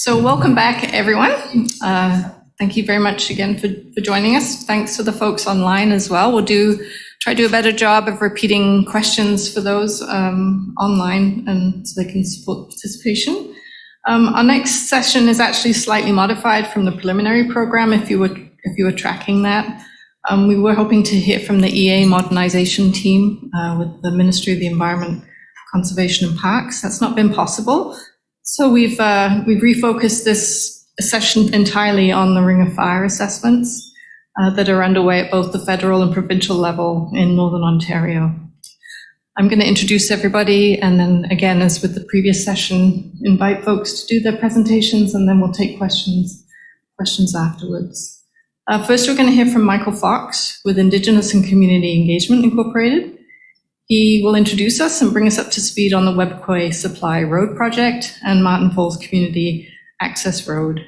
So welcome back, everyone. Thank you very much again for joining us. Thanks to the folks online as well. We'll try to do a better job of repeating questions for those online and so they can support participation. Our next session is actually slightly modified from the preliminary program if you were tracking that. We were hoping to hear from the EA modernization team with the Ministry of the Environment, Conservation and Parks. That's not been possible. So we've refocused this session entirely on the Ring of Fire assessments that are underway at both the federal and provincial level in Northern Ontario. I'm going to introduce everybody and then again, as with the previous session, invite folks to do their presentations and then we'll take questions afterwards. First, we're going to hear from Michael Fox with Indigenous and Community Engagement Incorporated. He will introduce us and bring us up to speed on the Webquay Supply Road Project and Martin Falls Community Access Road.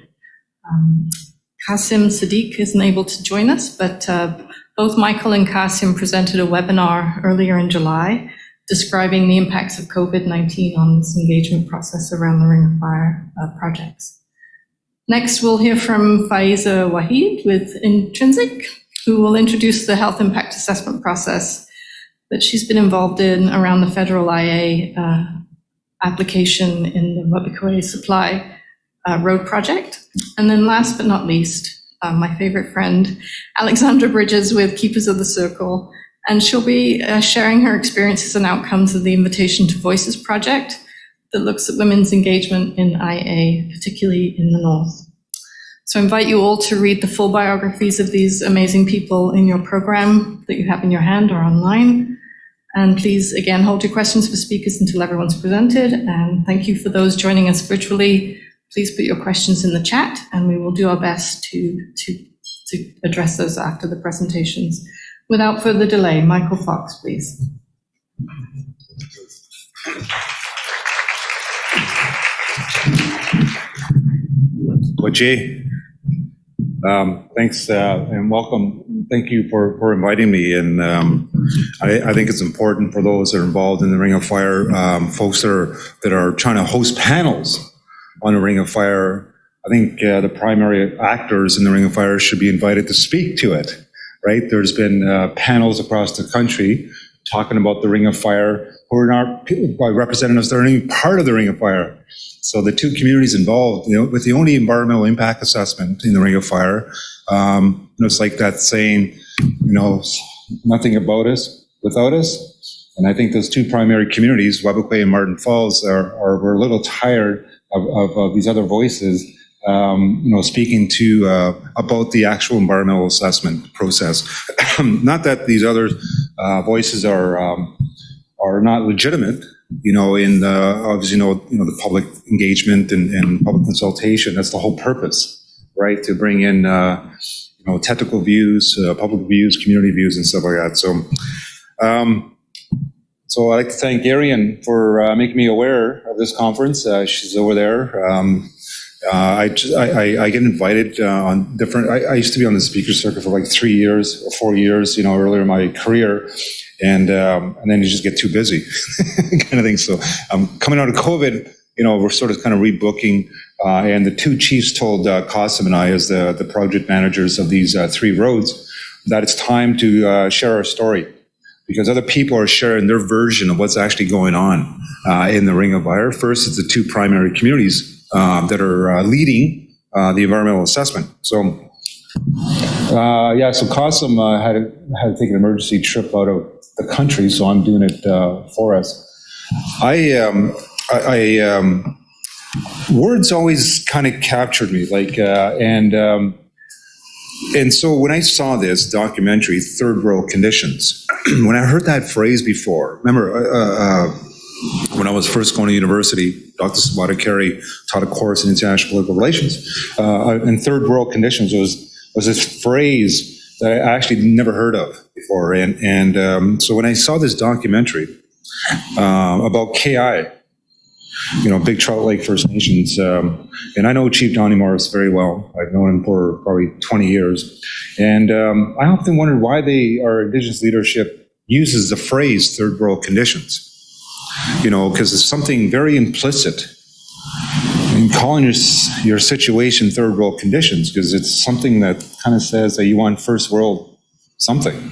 Qasim Sadiq isn't able to join us, but both Michael and Qasim presented a webinar earlier in July describing the impacts of COVID-19 on this engagement process around the Ring of Fire projects. Next, we'll hear from Faiza Waheed with Intrinsic, who will introduce the health impact assessment process that she's been involved in around the federal IA application in the Webquay Supply Road Project. And then last but not least, my favorite friend, Alexandra Bridges with Keepers of the Circle, and she'll be sharing her experiences and outcomes of the Invitation to Voices project that looks at women's engagement in IA, particularly in the North. So I invite you all to read the full biographies of these amazing people in your program that you have in your hand or online. And please, again, hold your questions for speakers until everyone's presented. And thank you for those joining us virtually. Please put your questions in the chat and we will do our best to address those after the presentations. Without further delay, Michael Fox, please. Well, Jay, thanks and welcome. Thank you for inviting me. And I think it's important for those that are involved in the Ring of Fire, folks that are trying to host panels on the Ring of Fire. I think the primary actors in the Ring of Fire should be invited to speak to it, right? There's been panels across the country talking about the Ring of Fire who are not by representatives that are even part of the Ring of Fire. So the two communities involved, with the only environmental impact assessment in the Ring of Fire, it's like that saying, nothing about us without us. And I think those two primary communities, Webquay and Martin Falls, were a little tired of these other voices, speaking to about the actual environmental assessment process. Not that these other voices are not legitimate. In the public engagement and public consultation, that's the whole purpose, right? To bring in, technical views, public views, community views, and stuff like that. So I'd like to thank Arian for making me aware of this conference. She's over there. I get invited on different. I used to be on the speaker circuit for like 3 years or 4 years, earlier in my career. And then you just get too busy kind of thing. So coming out of COVID, we're sort of kind of rebooking. And the two chiefs told Qasim and I, as the project managers of these 3 roads, that it's time to share our story because other people are sharing their version of what's actually going on in the Ring of Fire. First, it's the 2 primary communities that are leading the environmental assessment. So Qasim had to take an emergency trip out of the country, so I'm doing it for us. Words always kind of captured me, and so when I saw this documentary, Third World Conditions, when I heard that phrase before, remember when I was first going to university, Dr. Sabata Carey taught a course in international political relations, and Third World Conditions was this phrase that I actually never heard of before. And so when I saw this documentary about KI, Big Trout Lake First Nations, and I know Chief Donnie Morris very well. I've known him for probably 20 years. And I often wondered why our Indigenous leadership uses the phrase third world conditions, because it's something very implicit calling your situation third world conditions because it's something that kind of says that you want first world something.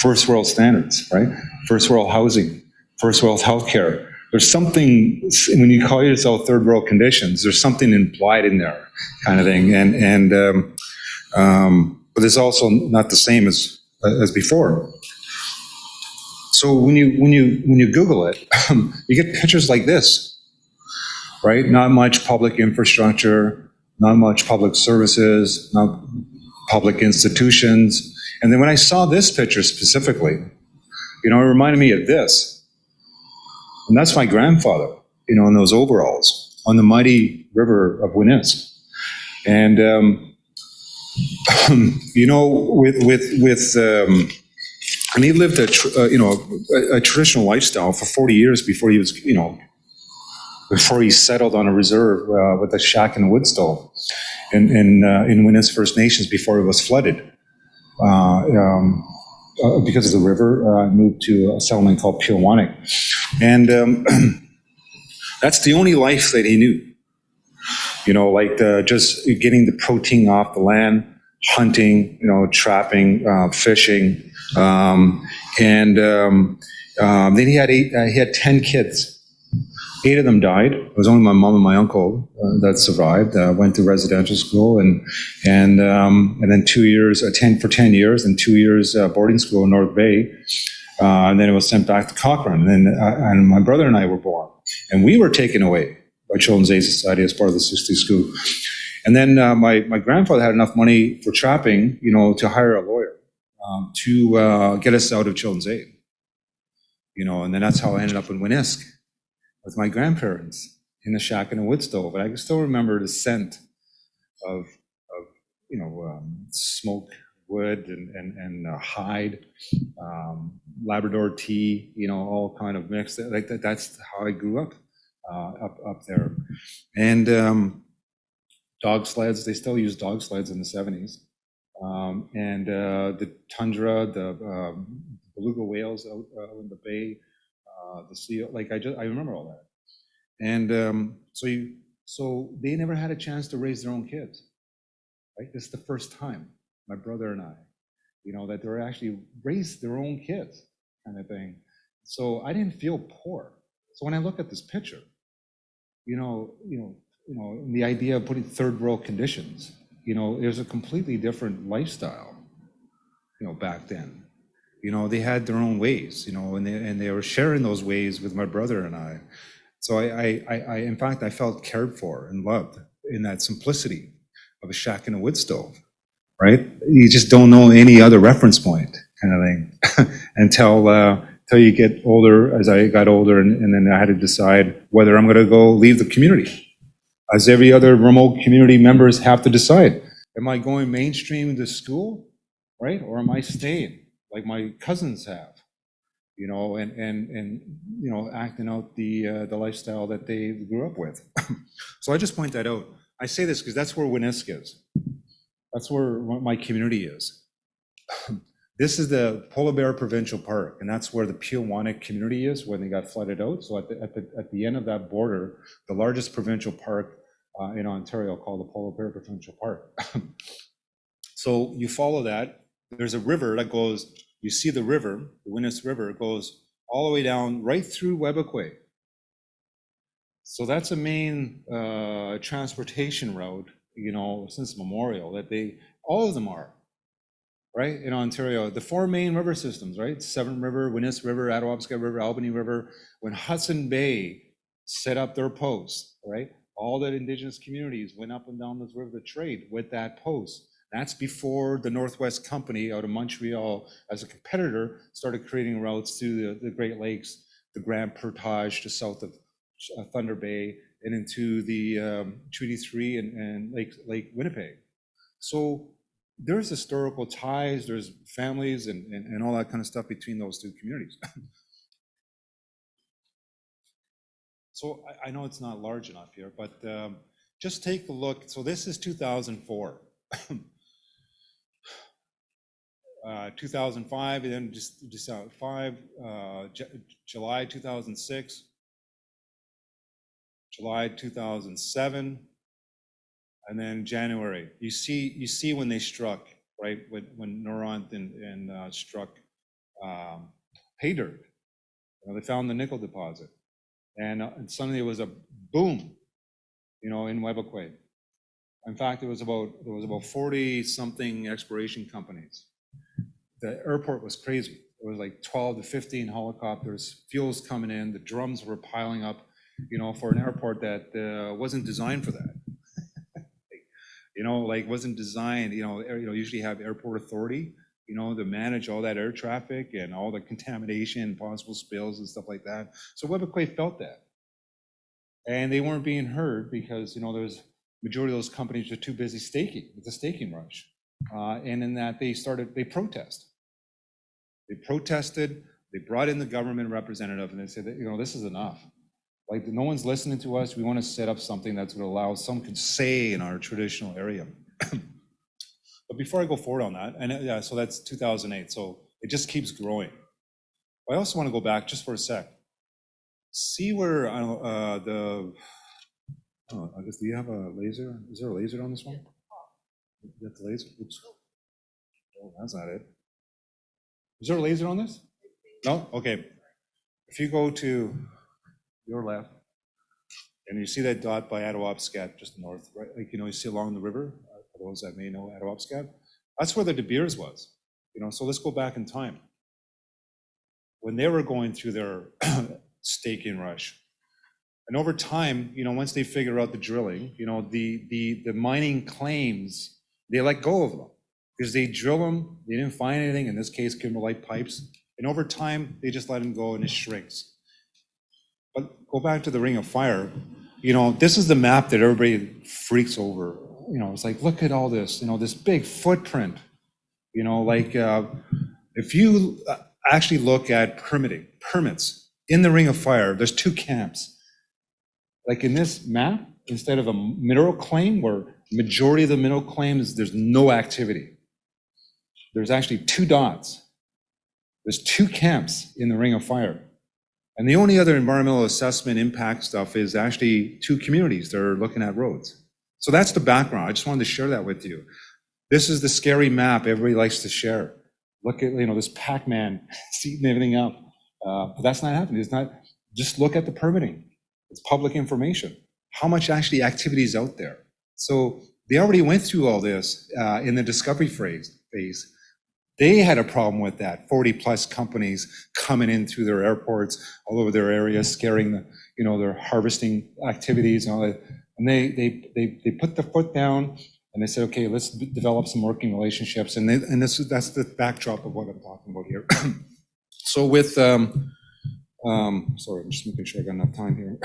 First world standards, right? First world housing, first world healthcare. There's something, when you call yourself third world conditions, there's something implied in there, kind of thing. But it's also not the same as before. So when you Google it, you get pictures like this, right? Not much public infrastructure, not much public services, not public institutions. And then when I saw this picture specifically, it reminded me of this. And that's my grandfather, in those overalls on the mighty river of Winisk. And, and he lived a traditional lifestyle for 40 years before he was, before he settled on a reserve with a shack and a wood stove in Winisk First Nations before it was flooded. Because of the river, I moved to a settlement called Pewanik. And that's the only life that he knew. Just getting the protein off the land, hunting, trapping, fishing. Then he had 10 kids. 8 of them died. It was only my mom and my uncle that survived. Went to residential school and then 2 years, 10 years, and 2 years boarding school in North Bay. And then it was sent back to Cochrane. And my brother and I were born. And we were taken away by Children's Aid Society as part of the 60s school. And then my grandfather had enough money for trapping, to hire a lawyer to get us out of Children's Aid. And then that's how I ended up in Winisk with my grandparents in the shack and a wood stove. And I can still remember the scent of smoked wood and hide, Labrador tea, all kind of mixed. Like that. That's how I grew up up there. And dog sleds. They still use dog sleds in the 70s. The tundra, the beluga whales out in the bay. The seal, I remember all that, and so they never had a chance to raise their own kids, right? This is the first time, my brother and I, that they were actually raised their own kids, kind of thing. So I didn't feel poor. So when I look at this picture, the idea of putting third world conditions, it was a completely different lifestyle, back then. They had their own ways, and they were sharing those ways with my brother and I. So I in fact, I felt cared for and loved in that simplicity of a shack and a wood stove, right? You just don't know any other reference point, kind of thing, until you get older. As I got older, and then I had to decide whether I'm going to go leave the community, as every other remote community members have to decide. Am I going mainstream to school, right, or am I staying? Like my cousins have, and acting out the lifestyle that they grew up with. So I just point that out. I say this because that's where Winisk is. That's where my community is. This is the Polar Bear Provincial Park, and that's where the Pewanik community is when they got flooded out. So at the end of that border, the largest provincial park in Ontario, called the Polar Bear Provincial Park. So you follow that. There's a river that goes. You see the river, the Winisk River, goes all the way down right through Webequie. So that's a main transportation route, since memorial, that all of them are, right, in Ontario. The 4 main river systems, right? Severn River, Winisk River, Attawapsca River, Albany River. When Hudson Bay set up their posts, right, all the Indigenous communities went up and down this river to trade with that post. That's before the Northwest Company out of Montreal, as a competitor, started creating routes to the Great Lakes, the Grand Portage to south of Thunder Bay, and into the Treaty 3 and Lake Winnipeg. So there's historical ties, there's families and all that kind of stuff between those 2 communities. So I know it's not large enough here, but just take a look. So this is 2004. 2005, and then just 5, July 2006, July 2007, and then January. You see when they struck, right? When Noront and struck pay dirt. They found the nickel deposit, and suddenly it was a boom, in Webequie. In fact, there was about 40 something exploration companies. The airport was crazy. It was like 12 to 15 helicopters, fuels coming in, the drums were piling up, for an airport that wasn't designed for that. Wasn't designed, usually have airport authority, to manage all that air traffic and all the contamination, possible spills and stuff like that. So Webequie felt that. And they weren't being heard because, there's majority of those companies are too busy staking, with the staking rush. And in that they protested. They brought in the government representative and they said that, this is enough. Like, no one's listening to us. We want to set up something that's going to allow some say in our traditional area. But before I go forward on that, and so that's 2008. So it just keeps growing. I also want to go back just for a sec. See where I guess, do you have a laser? Is there a laser on this one? You got the laser? Oops. Oh, that's not it. Is there a laser on this? No? Okay. If you go to your left, and you see that dot by Attawapskat just north, right? Like, you see along the river, for those that may know Attawapskat, that's where the De Beers was. So let's go back in time. When they were going through their staking rush. And over time, once they figure out the drilling, the mining claims, they let go of them because they drill them, they didn't find anything, in this case, kimberlite pipes. And over time, they just let them go and it shrinks. But go back to the Ring of Fire, this is the map that everybody freaks over. It's like, look at all this, this big footprint. If you actually look at permits in the Ring of Fire, there's two camps. Like in this map, instead of a mineral claim where majority of the mineral claims, there's no activity. There's actually two dots. There's two camps in the Ring of Fire. And the only other environmental assessment impact stuff is actually two communities that are looking at roads. So that's the background. I just wanted to share that with you. This is the scary map everybody likes to share. Look at, this Pac-Man eating everything up. But that's not happening. It's not, just look at the permitting. It's public information. How much actually activity is out there? So they already went through all this in the discovery phase. They had a problem with that. 40 plus companies coming in through their airports, all over their areas, scaring their harvesting activities and all that. And they put the foot down and they said, okay, let's develop some working relationships. And that's the backdrop of what I'm talking about here. So with, sorry, I'm just making sure I got enough time here.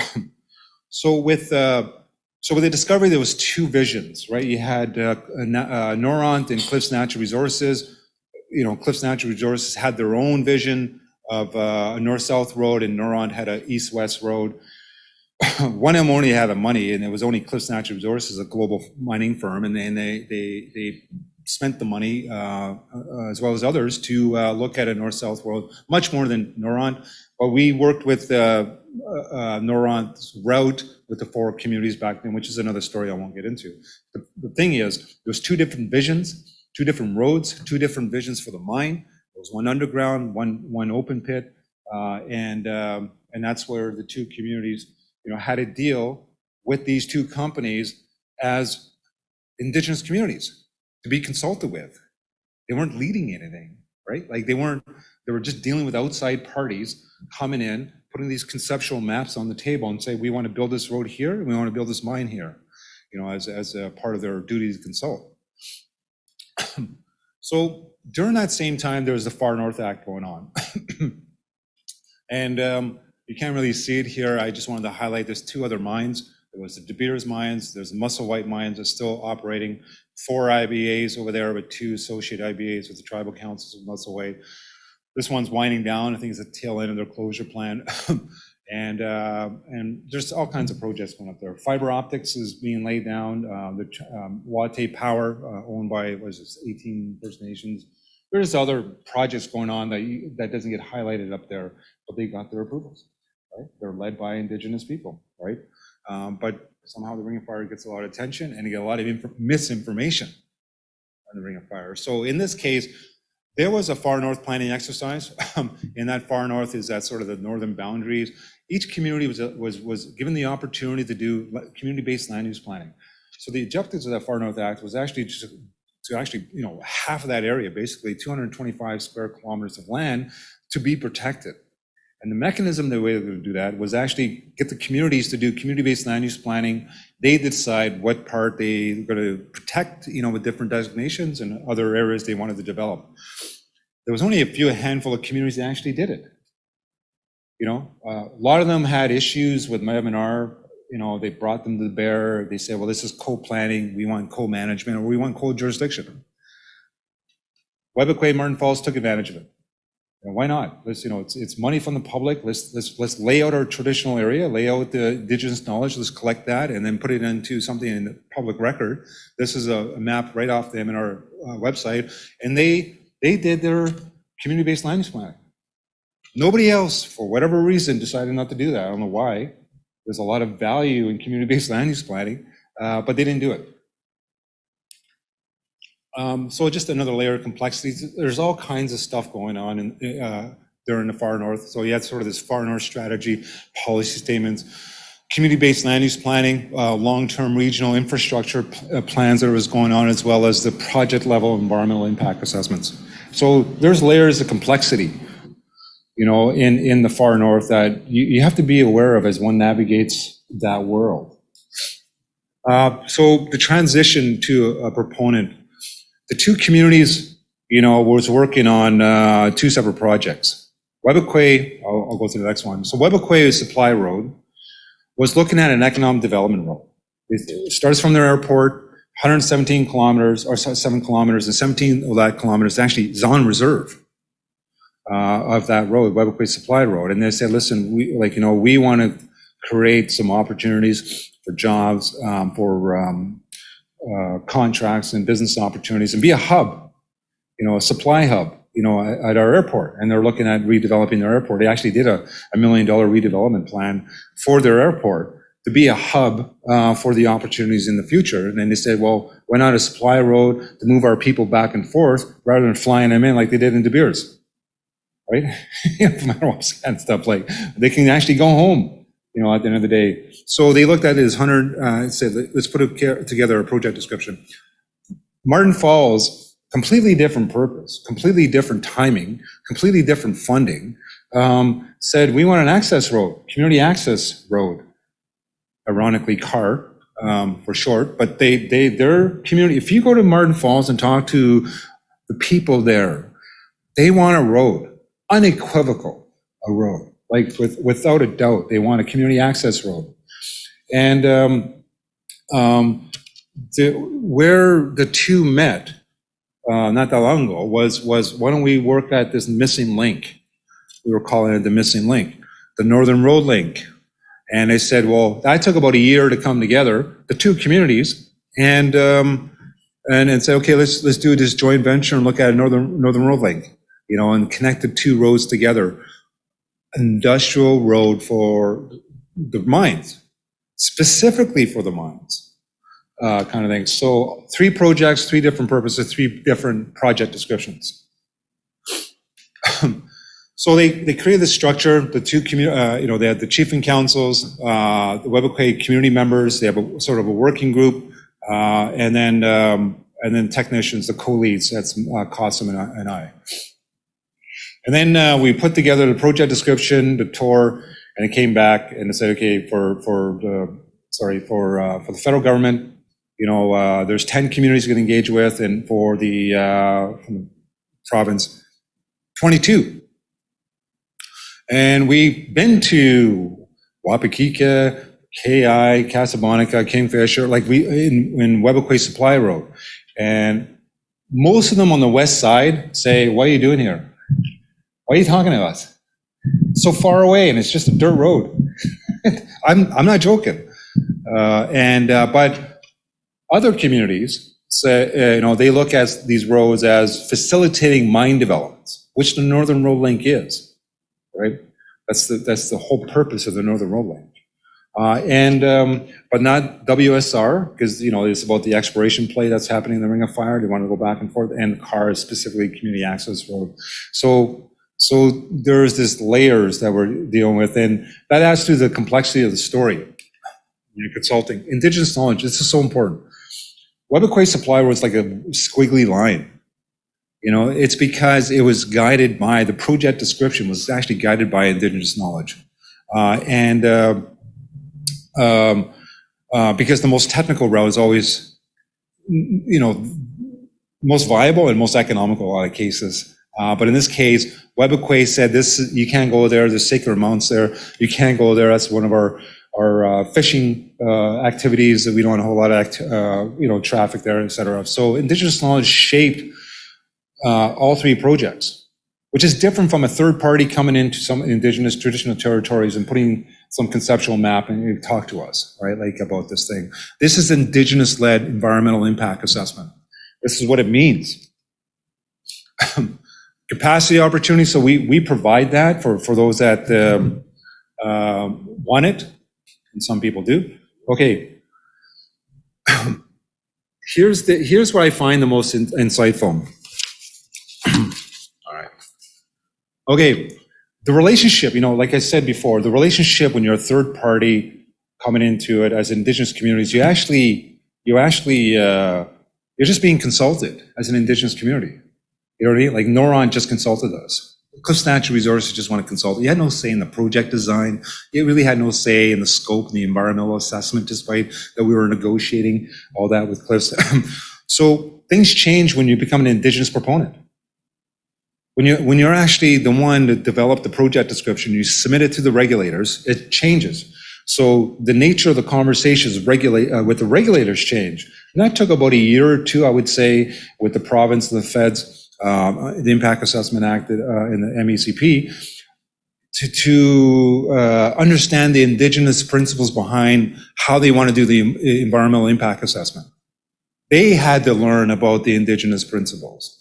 So with the discovery, there was two visions, right? You had Noront and Cliffs Natural Resources. Cliffs Natural Resources had their own vision of a north-south road, and Noront had an east-west road. One of them only had the money, and it was only Cliffs Natural Resources, a global mining firm, and they spent the money, as well as others, to look at a north-south road, much more than Noront. But we worked with Noront's route with the four communities back then, which is another story I won't get into. The thing is, there's two different visions, two different roads, two different visions for the mine. There was one underground, one open pit, and that's where the two communities, had to deal with these two companies as Indigenous communities to be consulted with. They weren't leading anything, right? Like they were just dealing with outside parties coming in, putting these conceptual maps on the table and say, we want to build this road here and we want to build this mine here, as a part of their duty to consult. So during that same time, there was the Far North Act going on. And you can't really see it here. I just wanted to highlight there's two other mines. There was the De Beers mines, there's the Musselwhite mines that's still operating, 4 IBAs over there with 2 associate IBAs with the tribal councils of Musselwhite. This one's winding down. I think it's the tail end of their closure plan. And there's all kinds of projects going up there. Fiber optics is being laid down. The Wate Power, owned by, 18 First Nations. There's other projects going on that doesn't get highlighted up there, but they got their approvals, right? They're led by Indigenous people, right? But somehow the Ring of Fire gets a lot of attention, and you get a lot of misinformation on the Ring of Fire. So in this case, there was a far north planning exercise. In that far north is that sort of the northern boundaries. Each community was given the opportunity to do community-based land use planning. So the objectives of that Far North Act was actually to actually, half of that area, basically 225 square kilometers of land, to be protected. And the mechanism, the way they would do that was actually get the communities to do community-based land use planning. They decide what part they're going to protect, with different designations, and other areas they wanted to develop. There was only a handful of communities that actually did it. A lot of them had issues with Medevinar. They brought them to bear. They said, well, this is co-planning. We want co-management, or we want co-jurisdiction. Webbequay, Martin Falls took advantage of it. Why not? Let's, it's money from the public. Let's lay out our traditional area, lay out the Indigenous knowledge. Let's collect that and then put it into something in the public record. This is a map right off the M&R website, and they did their community-based land use planning. Nobody else, for whatever reason, decided not to do that. I don't know why. There's a lot of value in community-based land use planning, but they didn't do it. So just another layer of complexity. There's all kinds of stuff going on there in the far north. So you had sort of this far north strategy, policy statements, community-based land use planning, long-term regional infrastructure plans that was going on, as well as the project level environmental impact assessments. So there's layers of complexity, in the far north that you have to be aware of as one navigates that world. So the transition to a proponent. The two communities, was working on two separate projects. Webbequay, I'll go to the next one. So Webbequay Supply Road was looking at an economic development road. It starts from their airport, 117 kilometers, or 7 kilometers, and 17 of that kilometers actually is on reserve of that road, Webbequay Supply Road. And they said, listen, we want to create some opportunities for jobs, for contracts and business opportunities, and be a hub, a supply hub, at our airport. And they're looking at redeveloping their airport. They actually did a $1 million redevelopment plan for their airport to be a hub for the opportunities in the future. And then they said, well, why not a supply road to move our people back and forth rather than flying them in like they did in De Beers, right? And stuff like they can actually go home, at the end of the day. So they looked at it as 100, said, let's put together a project description. Martin Falls, completely different purpose, completely different timing, completely different funding, said, we want an access road, community access road, ironically CAR for short, but their community, if you go to Martin Falls and talk to the people there, they want a road, unequivocal, a road. Like without a doubt, they want a community access road. And where the two met, not that long ago, was why don't we work at this missing link? We were calling it the missing link, the Northern Road Link. And they said, well, that took about a year to come together, the two communities, and say, okay, let's do this joint venture and look at a Northern Road Link, and connect the two roads together. Industrial road for the mines, specifically for the mines, kind of thing. So 3 projects, 3 different purposes, 3 different project descriptions. So they created this structure. The two they had the chief and councils, the Webbequay community members. They have a sort of a working group, and then technicians, the co-leads. That's Cossum and I. And then we put together the project description, the tour, and it came back and it said, okay, for the federal government, there's 10 communities you can engage with, and for the province, 22. And we've been to Wapakika, KI, Casablanca, Kingfisher, in Webbequay Supply Road. And most of them on the west side say, what are you doing here? Why are you talking to us? So far away, and it's just a dirt road. I'm not joking. But other communities say, they look at these roads as facilitating mine developments, which the Northern Road Link is, right? That's the whole purpose of the Northern Road Link. But not WSR, because, it's about the exploration play that's happening in the Ring of Fire. They want to go back and forth, and CAR is specifically Community Access Road. So there's this layers that we're dealing with, and that adds to the complexity of the story. Consulting. Indigenous knowledge, this is so important. Webequay Supply was like a squiggly line. It's because it was guided by, the project description was actually guided by Indigenous knowledge. Because the most technical route is always, most viable and most economical in a lot of cases. But in this case, Webequay said you can't go there, there's sacred mounts there, you can't go there, that's one of our fishing activities, that we don't have a whole lot of traffic there, et cetera. So Indigenous knowledge shaped all three projects, which is different from a third party coming into some Indigenous traditional territories and putting some conceptual map and talk to us, right? Like about this thing. This is Indigenous-led environmental impact assessment. This is what it means. Capacity opportunity, so we provide that for those that want it, and some people do. Okay. Here's what I find the most insightful. All right. Okay, the relationship, like I said before, the relationship when you're a third party coming into it as Indigenous communities, you're just being consulted as an Indigenous community. You know what I mean? Like Noron just consulted us. Cliffs Natural Resources just want to consult. You had no say in the project design. You really had no say in the scope and the environmental assessment, despite that we were negotiating all that with Cliffs. So things change when you become an Indigenous proponent. When you're actually the one that developed the project description, you submit it to the regulators, it changes. So the nature of the conversations with the regulators change. And that took about a year or two, I would say, with the province and the feds, the Impact Assessment Act in the MECP, to understand the Indigenous principles behind how they want to do the environmental impact assessment. They had to learn about the Indigenous principles.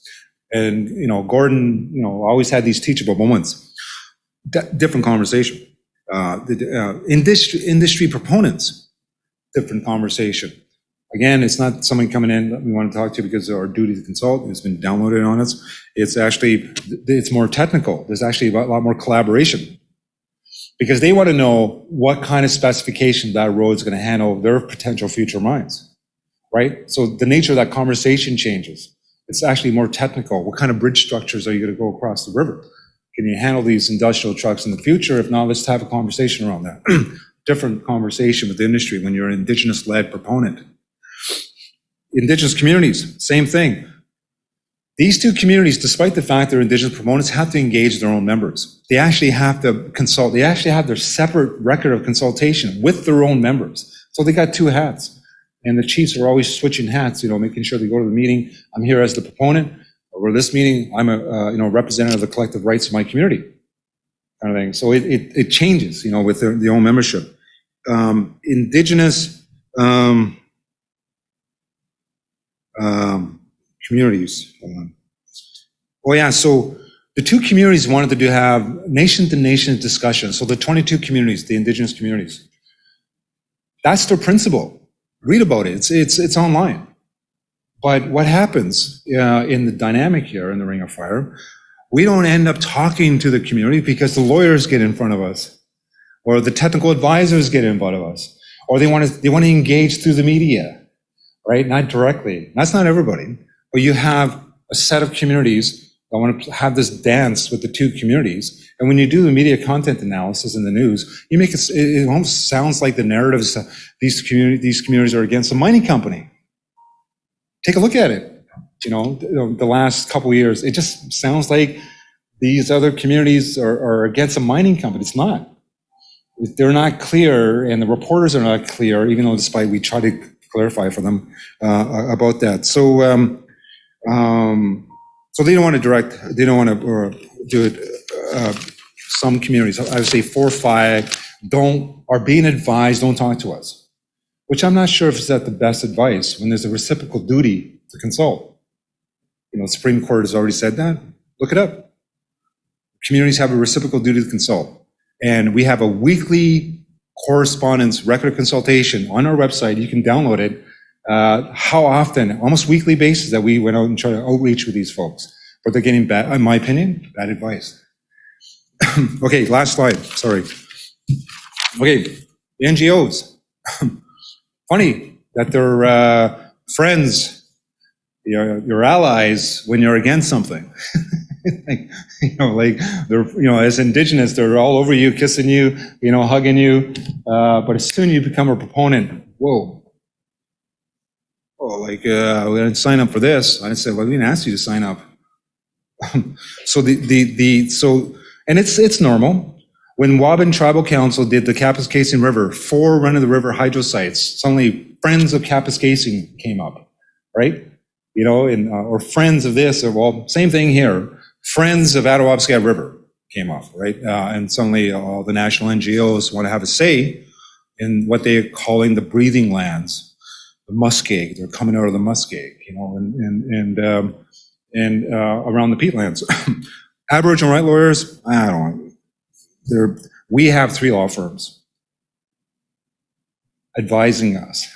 And, Gordon, always had these teachable moments. Different conversation. Industry proponents, different conversation. Again, it's not somebody coming in that we want to talk to because of our duty to consult. It's been downloaded on us. It's more technical. There's actually a lot more collaboration because they want to know what kind of specification that road's going to handle their potential future mines, right? So the nature of that conversation changes. It's actually more technical. What kind of bridge structures are you going to go across the river? Can you handle these industrial trucks in the future? If not, let's have a conversation around that. Different conversation with the industry when you're an Indigenous-led proponent. Indigenous communities, same thing. These two communities, despite the fact they're Indigenous proponents, have to engage their own members. They actually have to consult. They actually have their separate record of consultation with their own members. So they got two hats. And the chiefs are always switching hats, making sure they go to the meeting. I'm here as the proponent. Or this meeting, I'm a representative of the collective rights of my community, kind of thing. So it changes, with their own membership. Indigenous communities. Oh yeah, so the two communities wanted to have nation-to-nation discussions. So the 22 communities, the Indigenous communities, that's their principle. Read about it. It's online. But what happens in the dynamic here in the Ring of Fire, we don't end up talking to the community because the lawyers get in front of us, or the technical advisors get in front of us, or they want to engage through the media, right? Not directly. That's not everybody. But you have a set of communities that want to have this dance with the two communities. And when you do the media content analysis in the news, you make it almost sounds like the narratives these communities are against a mining company. Take a look at it. The last couple of years, it just sounds like these other communities are against a mining company. It's not. They're not clear, and the reporters are not clear, even though despite we try to clarify for them about that. So they don't want to do it. Some communities, I would say 4 or 5, are being advised, don't talk to us. Which I'm not sure if it's that the best advice when there's a reciprocal duty to consult. The Supreme Court has already said that. Look it up. Communities have a reciprocal duty to consult. And we have a weekly correspondence, record of consultation on our website. You can download it. How often, almost weekly basis, that we went out and tried to outreach with these folks. But they're getting bad, in my opinion, bad advice. Okay, last slide, sorry. Okay, the NGOs. Funny that they're friends, your allies when you're against something. They're, as Indigenous, they're all over you, kissing you, hugging you. But as soon as you become a proponent, whoa. Oh, we're going to sign up for this. I said, well, we didn't ask you to sign up. So and it's normal. When Waban Tribal Council did the Kapuskasing River, 4 run-of-the-river hydro sites, suddenly friends of Kapuskasing came up, right? Or friends of this, or well, same thing here. Friends of Attawabscat River came up, right? And suddenly all the national NGOs want to have a say in what they're calling the breathing lands, the muskeg. They're coming out of the muskeg, and around the peatlands. Aboriginal right lawyers, I don't know. We have 3 law firms advising us,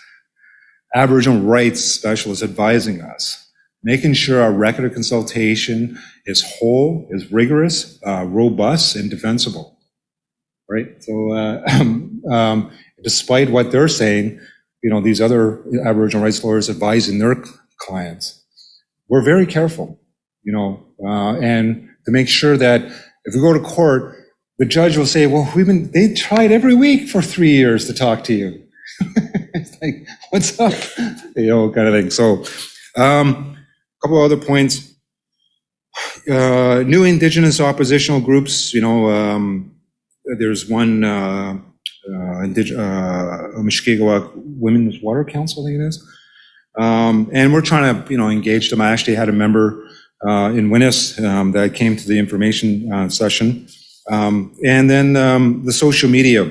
Aboriginal rights specialists advising us, making sure our record of consultation is whole, is rigorous, robust, and defensible, right? So despite what they're saying, these other Aboriginal rights lawyers advising their clients, we're very careful, and to make sure that if we go to court, the judge will say, well, they tried every week for 3 years to talk to you. It's like, what's up? Kind of thing. So, a couple other points. New Indigenous oppositional groups, there's one, Mushkegowuk Women's Water Council, I think it is. And we're trying to, engage them. I actually had a member in Winnis that came to the information session. And then the social media,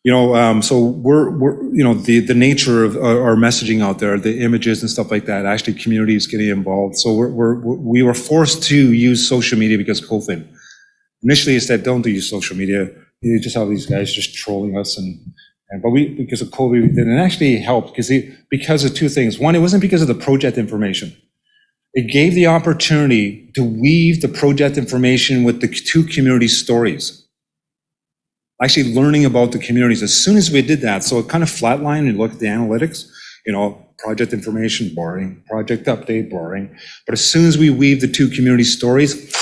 so we're the nature of our messaging out there, the images and stuff like that, actually community is getting involved. So we were forced to use social media because of COVID. Initially it said, don't use social media. You just have these guys just trolling us but because of COVID, we didn't. It actually helped because of 2 things. One, it wasn't because of the project information. It gave the opportunity to weave the project information with the 2 community stories. Actually learning about the communities as soon as we did that. So it kind of flatlined and looked at the analytics, project information, boring, project update, boring. But as soon as we weave the 2 community stories,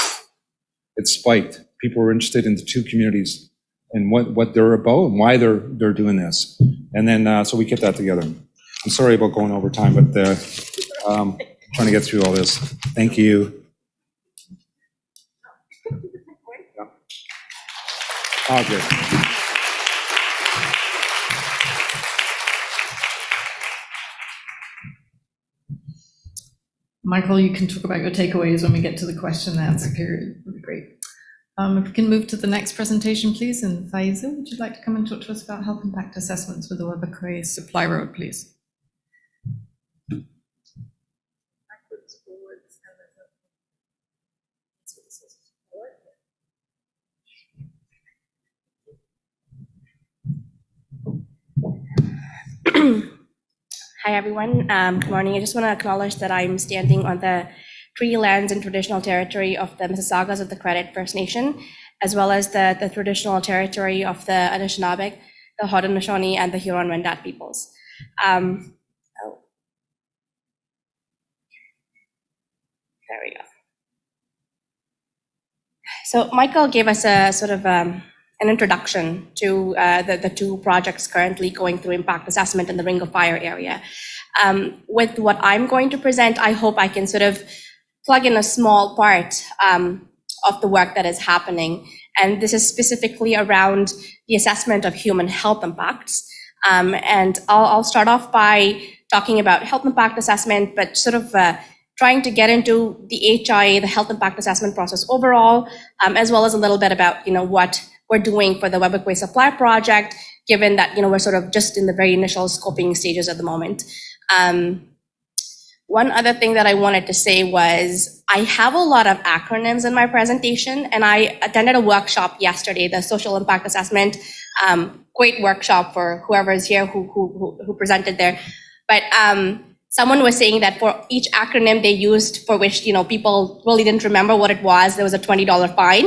it spiked. People were interested in the 2 communities and what they're about and why they're doing this. And then, so we kept that together. I'm sorry about going over time, but trying to get through all this. Thank you. Oh, good. Michael, you can talk about your takeaways when we get to the question and answer period. Would be great. If we can move to the next presentation, please. And Faiza, would you like to come and talk to us about health impact assessments with the Webber Supply Road, please? Hi, everyone. Good morning. I just want to acknowledge that I'm standing on the treaty lands and traditional territory of the Mississaugas of the Credit First Nation, as well as the traditional territory of the Anishinaabe, the Haudenosaunee, and the Huron-Wendat peoples. There we go. So Michael gave us a sort of an introduction to the 2 projects currently going through impact assessment in the Ring of Fire area. With what I'm going to present, I hope I can sort of plug in a small part of the work that is happening. And this is specifically around the assessment of human health impacts. And I'll start off by talking about health impact assessment, but sort of trying to get into the HIA, the health impact assessment process overall, as well as a little bit about what we're doing for the Webber Supply project, given that we're sort of just in the very initial scoping stages at the moment. One other thing that I wanted to say was I have a lot of acronyms in my presentation, and I attended a workshop yesterday, the social impact assessment Great workshop for whoever is here who presented there. But someone was saying that for each acronym they used, for which people really didn't remember what it was, there was a $20 fine.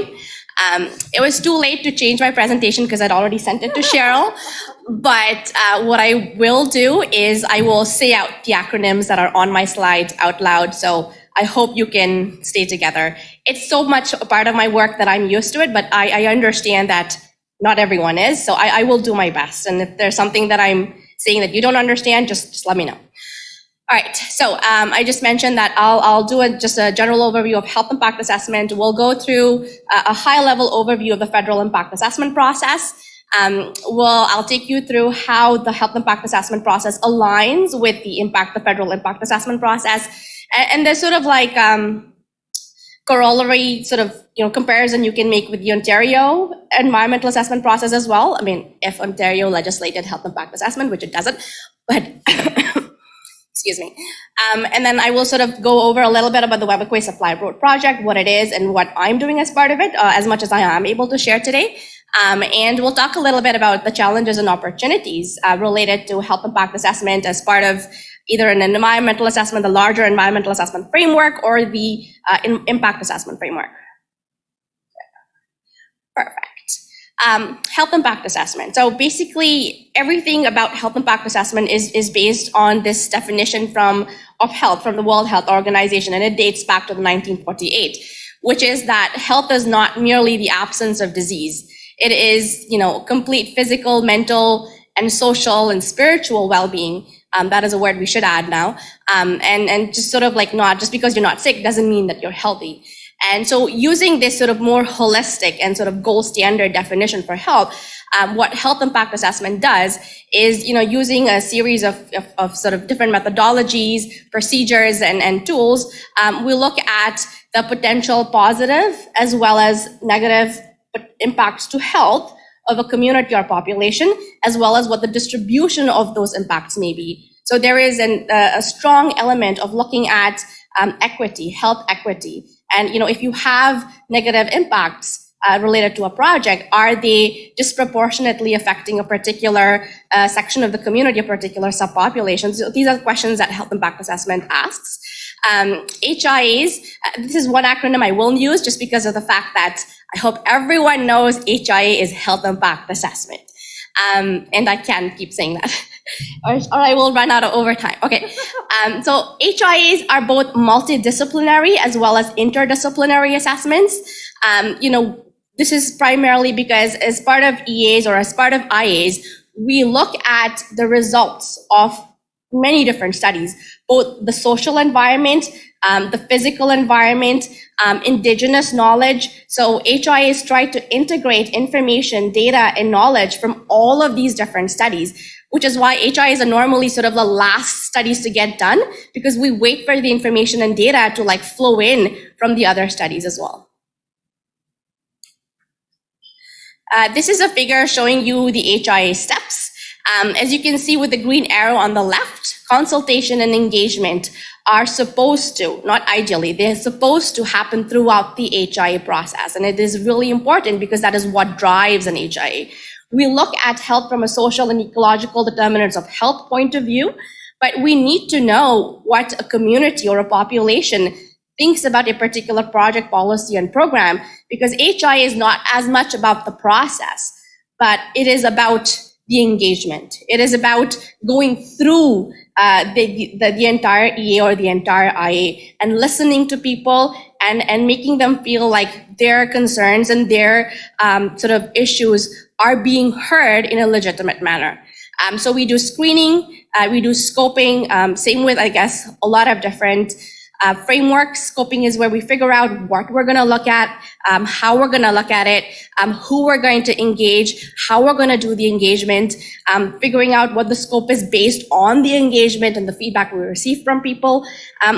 It was too late to change my presentation because I'd already sent it to Cheryl. But what I will do is I will say out the acronyms that are on my slides out loud. So I hope you can stay together. It's so much a part of my work that I'm used to it, but I understand that not everyone is. So I will do my best. And if there's something that I'm saying that you don't understand, just let me know. All right, so I just mentioned that I'll do just a general overview of health impact assessment. We'll go through a high-level overview of the federal impact assessment process. I'll take you through how the health impact assessment process aligns with the federal impact assessment process. And there's sort of like corollary sort of comparison you can make with the Ontario environmental assessment process as well. I mean, if Ontario legislated health impact assessment, which it doesn't, but excuse me. And then I will sort of go over a little bit about the Webaqui Supply Road project, what it is and what I'm doing as part of it, as much as I am able to share today. And we'll talk a little bit about the challenges and opportunities related to health impact assessment as part of either an environmental assessment, the larger environmental assessment framework, or the impact assessment framework. Perfect. Health impact assessment. So basically, everything about health impact assessment is based on this definition of health from the World Health Organization, and it dates back to 1948, which is that health is not merely the absence of disease. It is, complete physical, mental, and social and spiritual well-being. That is a word we should add now. And just sort of like not just because you're not sick doesn't mean that you're healthy. And so using this sort of more holistic and sort of gold standard definition for health, what health impact assessment does is, using a series of sort of different methodologies, procedures, and tools, we look at the potential positive as well as negative impacts to health of a community or population, as well as what the distribution of those impacts may be. So there is a strong element of looking at equity, health equity. And if you have negative impacts related to a project, are they disproportionately affecting a particular section of the community, a particular subpopulation? So these are questions that health impact assessment asks. HIAs, this is one acronym I will use just because of the fact that I hope everyone knows HIA is health impact assessment. And I can keep saying that. or I will run out of overtime. Okay. So HIAs are both multidisciplinary as well as interdisciplinary assessments. This is primarily because as part of EAs or as part of IAs, we look at the results of many different studies, both the social environment, the physical environment, indigenous knowledge. So HIAs try to integrate information, data, and knowledge from all of these different studies, which is why HIAs are normally sort of the last studies to get done, because we wait for the information and data to flow in from the other studies as well. This is a figure showing you the HIA steps. As you can see with the green arrow on the left, consultation and engagement are supposed to, not ideally, they're supposed to happen throughout the HIA process. And it is really important because that is what drives an HIA. We look at health from a social and ecological determinants of health point of view, but we need to know what a community or a population thinks about a particular project, policy, and program, because HIA is not as much about the process, but it is about the engagement. It is about going through the entire EA or the entire IA and listening to people and making them feel like their concerns and their sort of issues are being heard in a legitimate manner. So we do screening, we do scoping, same with, I guess, a lot of different frameworks. Scoping is where we figure out what we're going to look at, how we're going to look at it, who we're going to engage, how we're going to do the engagement, figuring out what the scope is based on the engagement and the feedback we receive from people.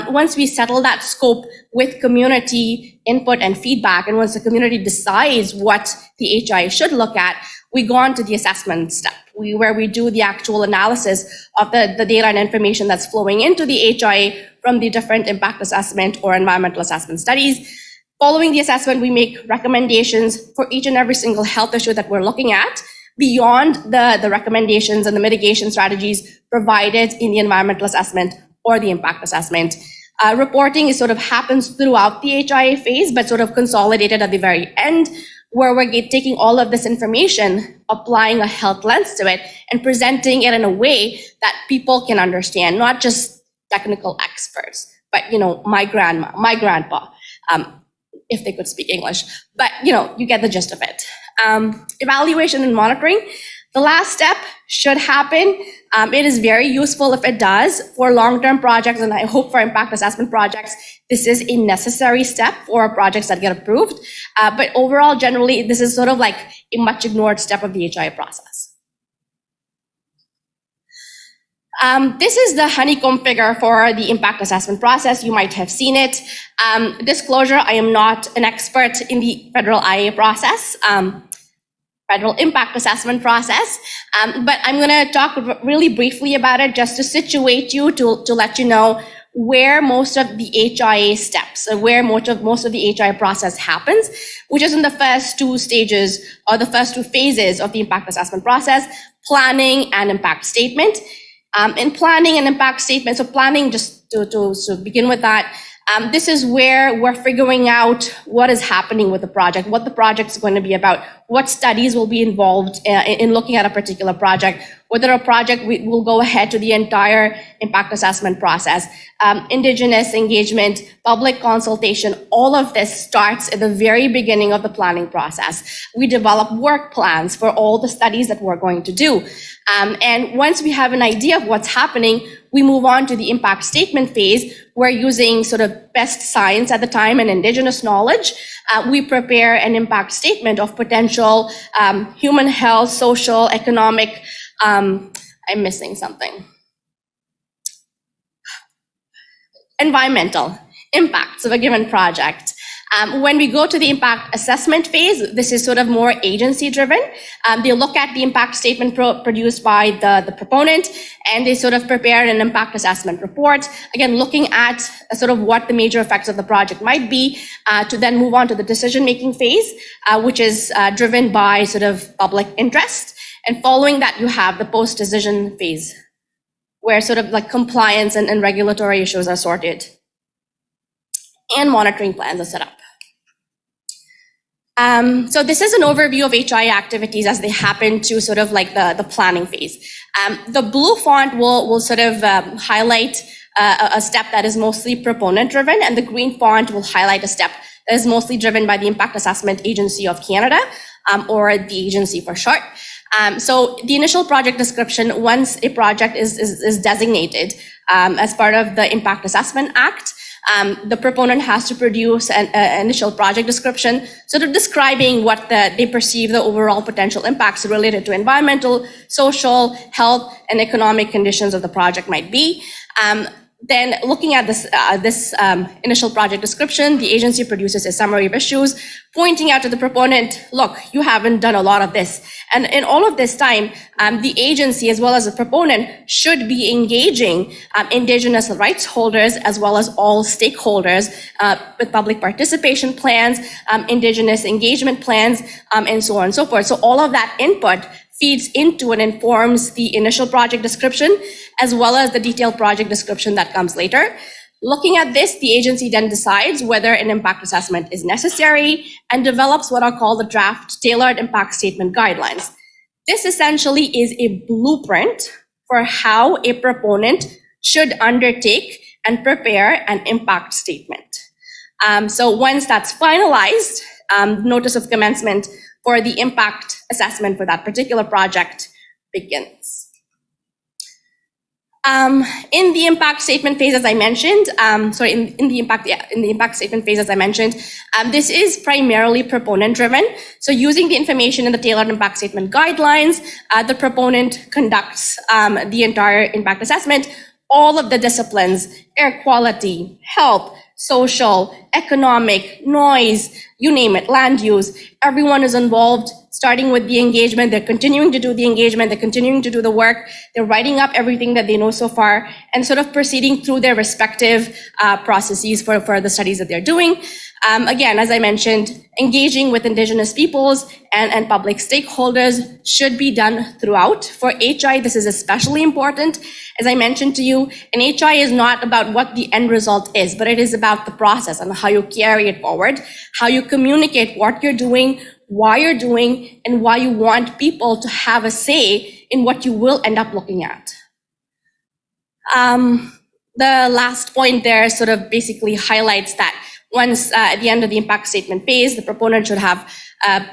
Once we settle that scope with community input and feedback, and once the community decides what the HIA should look at, we go on to the assessment step, where we do the actual analysis of the data and information that's flowing into the HIA from the different impact assessment or environmental assessment studies. Following the assessment, we make recommendations for each and every single health issue that we're looking at. beyond the recommendations and the mitigation strategies provided in the environmental assessment or the impact assessment. Reporting is sort of happens throughout the HIA phase, but sort of consolidated at the very end, where we're taking all of this information, applying a health lens to it, and presenting it in a way that people can understand, not just technical experts, but my grandma, my grandpa, if they could speak English. But you get the gist of it. Evaluation and monitoring. The last step should happen. It is very useful if it does for long-term projects, and I hope for impact assessment projects, this is a necessary step for projects that get approved. But overall, generally, this is sort of like a much ignored step of the HIA process. This is the honeycomb figure for the impact assessment process. You might have seen it. Disclosure, I am not an expert in the federal IA process. Federal impact assessment process, but I'm going to talk really briefly about it just to situate you, to let you know where most of the HIA steps, where most of the HIA process happens, which is in the first two stages or the first two phases of the impact assessment process, planning and impact statement. In planning and impact statement, so planning, just to begin with that, this is where we're figuring out what is happening with the project, what the project is going to be about, what studies will be involved in looking at a particular project, whether a project will go ahead to the entire impact assessment process, Indigenous engagement, public consultation. All of this starts at the very beginning of the planning process. We develop work plans for all the studies that we're going to do. And once we have an idea of what's happening, we move on to the impact statement phase. We're using sort of best science at the time and Indigenous knowledge. We prepare an impact statement of potential human health, social, economic, I'm missing something. Environmental impacts of a given project. When we go to the impact assessment phase, this is sort of more agency driven. They look at the impact statement produced by the proponent, and they sort of prepare an impact assessment report, again, looking at sort of what the major effects of the project might be, to then move on to the decision-making phase, which is driven by sort of public interest. And following that, you have the post-decision phase, where sort of like compliance and regulatory issues are sorted, and monitoring plans are set up. So this is an overview of HIA activities as they happen to sort of like the planning phase. The blue font will sort of highlight a step that is mostly proponent driven, and the green font will highlight a step that is mostly driven by the Impact Assessment Agency of Canada, or the agency for short. So the initial project description, once a project is designated as part of the Impact Assessment Act, the proponent has to produce an initial project description, sort of describing what they perceive the overall potential impacts related to environmental, social, health, and economic conditions of the project might be. Then looking at this initial project description, the agency produces a summary of issues, pointing out to the proponent, look, you haven't done a lot of this. And in all of this time, the agency as well as the proponent should be engaging Indigenous rights holders as well as all stakeholders with public participation plans, Indigenous engagement plans, and so on and so forth. So all of that input feeds into and informs the initial project description, as well as the detailed project description that comes later. Looking at this, the agency then decides whether an impact assessment is necessary and develops what are called the draft tailored impact statement guidelines. This essentially is a blueprint for how a proponent should undertake and prepare an impact statement. So once that's finalized, notice of commencement for the impact assessment for that particular project begins. In the impact statement phase, as I mentioned, in the impact statement phase, as I mentioned, this is primarily proponent driven. So using the information in the tailored impact statement guidelines, the proponent conducts the entire impact assessment, all of the disciplines, air quality, health, social, economic, noise, you name it, land use, everyone is involved, starting with the engagement. They're continuing to do the engagement, they're continuing to do the work, they're writing up everything that they know so far, and sort of proceeding through their respective processes for the studies that they're doing. Again, as I mentioned, engaging with Indigenous peoples and public stakeholders should be done throughout. For HI, this is especially important. As I mentioned to you, an HI is not about what the end result is, but it is about the process and how you carry it forward, how you communicate what you're doing, why you're doing, and why you want people to have a say in what you will end up looking at. The last point there sort of basically highlights that once at the end of the impact statement phase, the proponent should have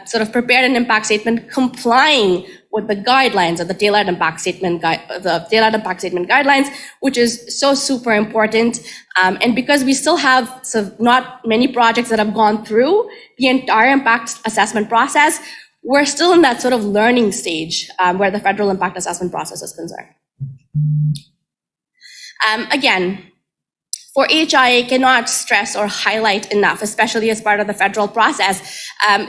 sort of prepared an impact statement complying with the guidelines of the tailored impact statement guidelines, which is so super important. And because we still have not many projects that have gone through the entire impact assessment process, we're still in that sort of learning stage where the federal impact assessment process is concerned. Again, for HI, I cannot stress or highlight enough, especially as part of the federal process,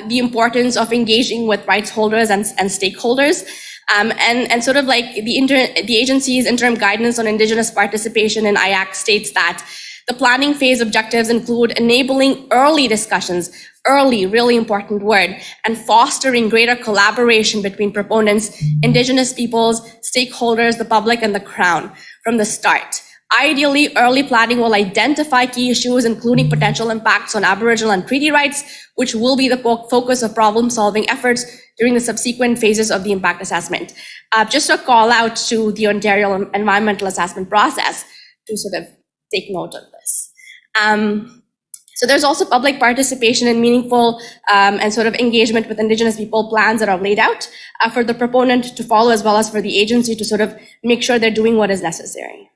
the importance of engaging with rights holders and stakeholders. And sort of like the agency's interim guidance on Indigenous participation in IAC states that the planning phase objectives include enabling early discussions, early, really important word, and fostering greater collaboration between proponents, Indigenous peoples, stakeholders, the public, and the Crown from the start. Ideally, early planning will identify key issues, including potential impacts on Aboriginal and treaty rights, which will be the focus of problem-solving efforts during the subsequent phases of the impact assessment. Just a call out to the Ontario environmental assessment process to sort of take note of this. So there's also public participation and meaningful and sort of engagement with Indigenous people plans that are laid out for the proponent to follow, as well as for the agency to sort of make sure they're doing what is necessary.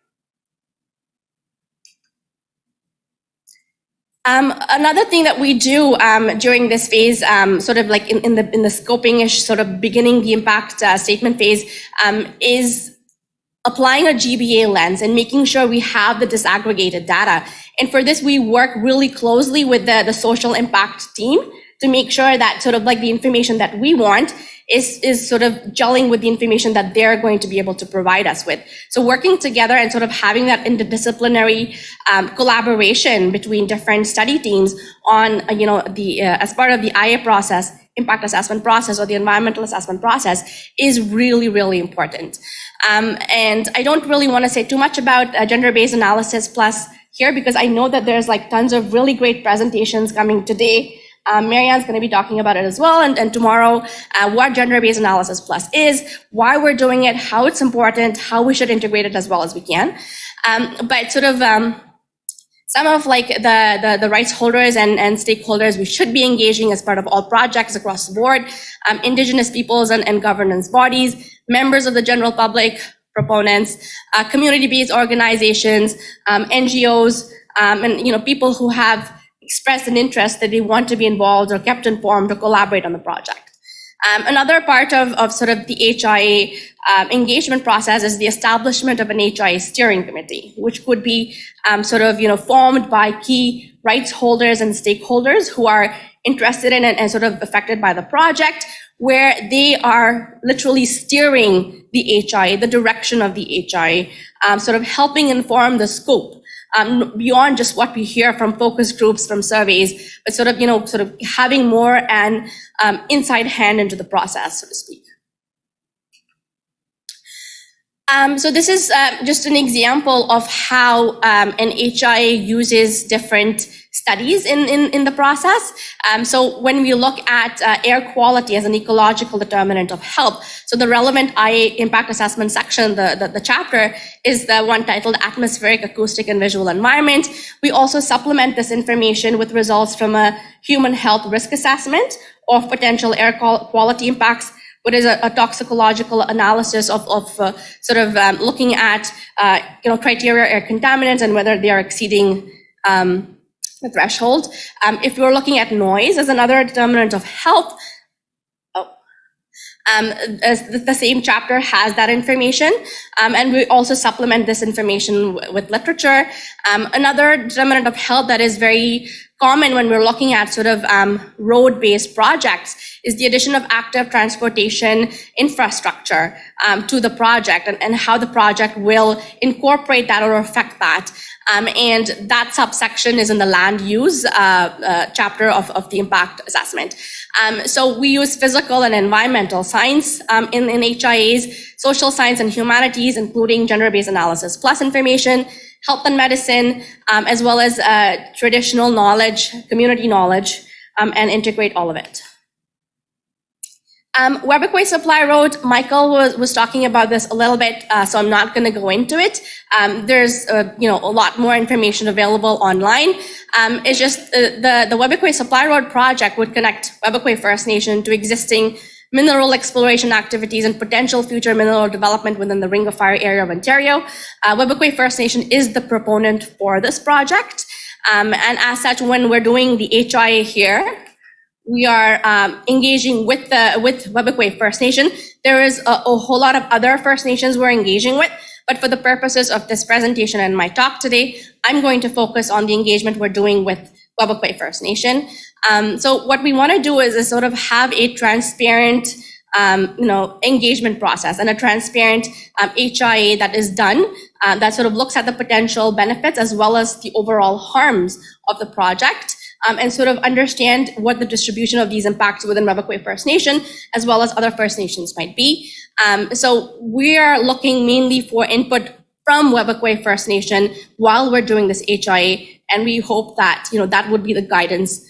Another thing that we do during this phase, sort of like in the scoping-ish, sort of beginning the impact statement phase, is applying a GBA lens and making sure we have the disaggregated data. And for this, we work really closely with the social impact team to make sure that sort of like the information that we want is sort of gelling with the information that they're going to be able to provide us with. So working together and sort of having that interdisciplinary collaboration between different study teams on, as part of the IA process, impact assessment process, or the environmental assessment process is really, really important. And I don't really want to say too much about gender-based analysis plus here, because I know that there's like tons of really great presentations coming today. Marianne's going to be talking about it as well, and tomorrow, what gender-based analysis plus is, why we're doing it, how it's important, how we should integrate it as well as we can. But sort of some of like the rights holders and stakeholders we should be engaging as part of all projects across the board, Indigenous peoples and governance bodies, members of the general public, proponents, community-based organizations, NGOs, and people who have expressed an interest that they want to be involved or kept informed or collaborate on the project. Another part of sort of the HIA engagement process is the establishment of an HIA steering committee, which could be sort of formed by key rights holders and stakeholders who are interested in and sort of affected by the project, where they are literally steering the HIA, the direction of the HIA, sort of helping inform the scope. Beyond just what we hear from focus groups, from surveys, but sort of having more an inside hand into the process, so to speak. So this is just an example of how an HIA uses different studies in the process. So when we look at air quality as an ecological determinant of health, so the relevant IA impact assessment section, the chapter, is the one titled Atmospheric, Acoustic, and Visual Environment. We also supplement this information with results from a human health risk assessment of potential air quality impacts, what is a toxicological analysis of looking at criteria air contaminants and whether they are exceeding the threshold. If we're looking at noise as another determinant of health, the same chapter has that information, and we also supplement this information with literature. Another determinant of health that is very common when we're looking at sort of road-based projects is the addition of active transportation infrastructure. to the project and how the project will incorporate that or affect that. And that subsection is in the land use chapter of the impact assessment. So we use physical and environmental science in HIAs, social science and humanities, including gender-based analysis plus information, health and medicine, as well as traditional knowledge, community knowledge, and integrate all of it. Webequay Supply Road, Michael was talking about this a little bit, so I'm not going to go into it. There's a lot more information available online. It's just the Webequay Supply Road project would connect Webequay First Nation to existing mineral exploration activities and potential future mineral development within the Ring of Fire area of Ontario. Webequay First Nation is the proponent for this project. And as such, when we're doing the HIA here, we are engaging with Webequay First Nation. There is a whole lot of other First Nations we're engaging with, but for the purposes of this presentation and my talk today, I'm going to focus on the engagement we're doing with Webequay First Nation. So what we want to do is sort of have a transparent engagement process and a transparent HIA that is done that sort of looks at the potential benefits as well as the overall harms of the project. And sort of understand what the distribution of these impacts within Webequay First Nation, as well as other First Nations might be. So we are looking mainly for input from Webequay First Nation while we're doing this HIA, and we hope that that would be the guidance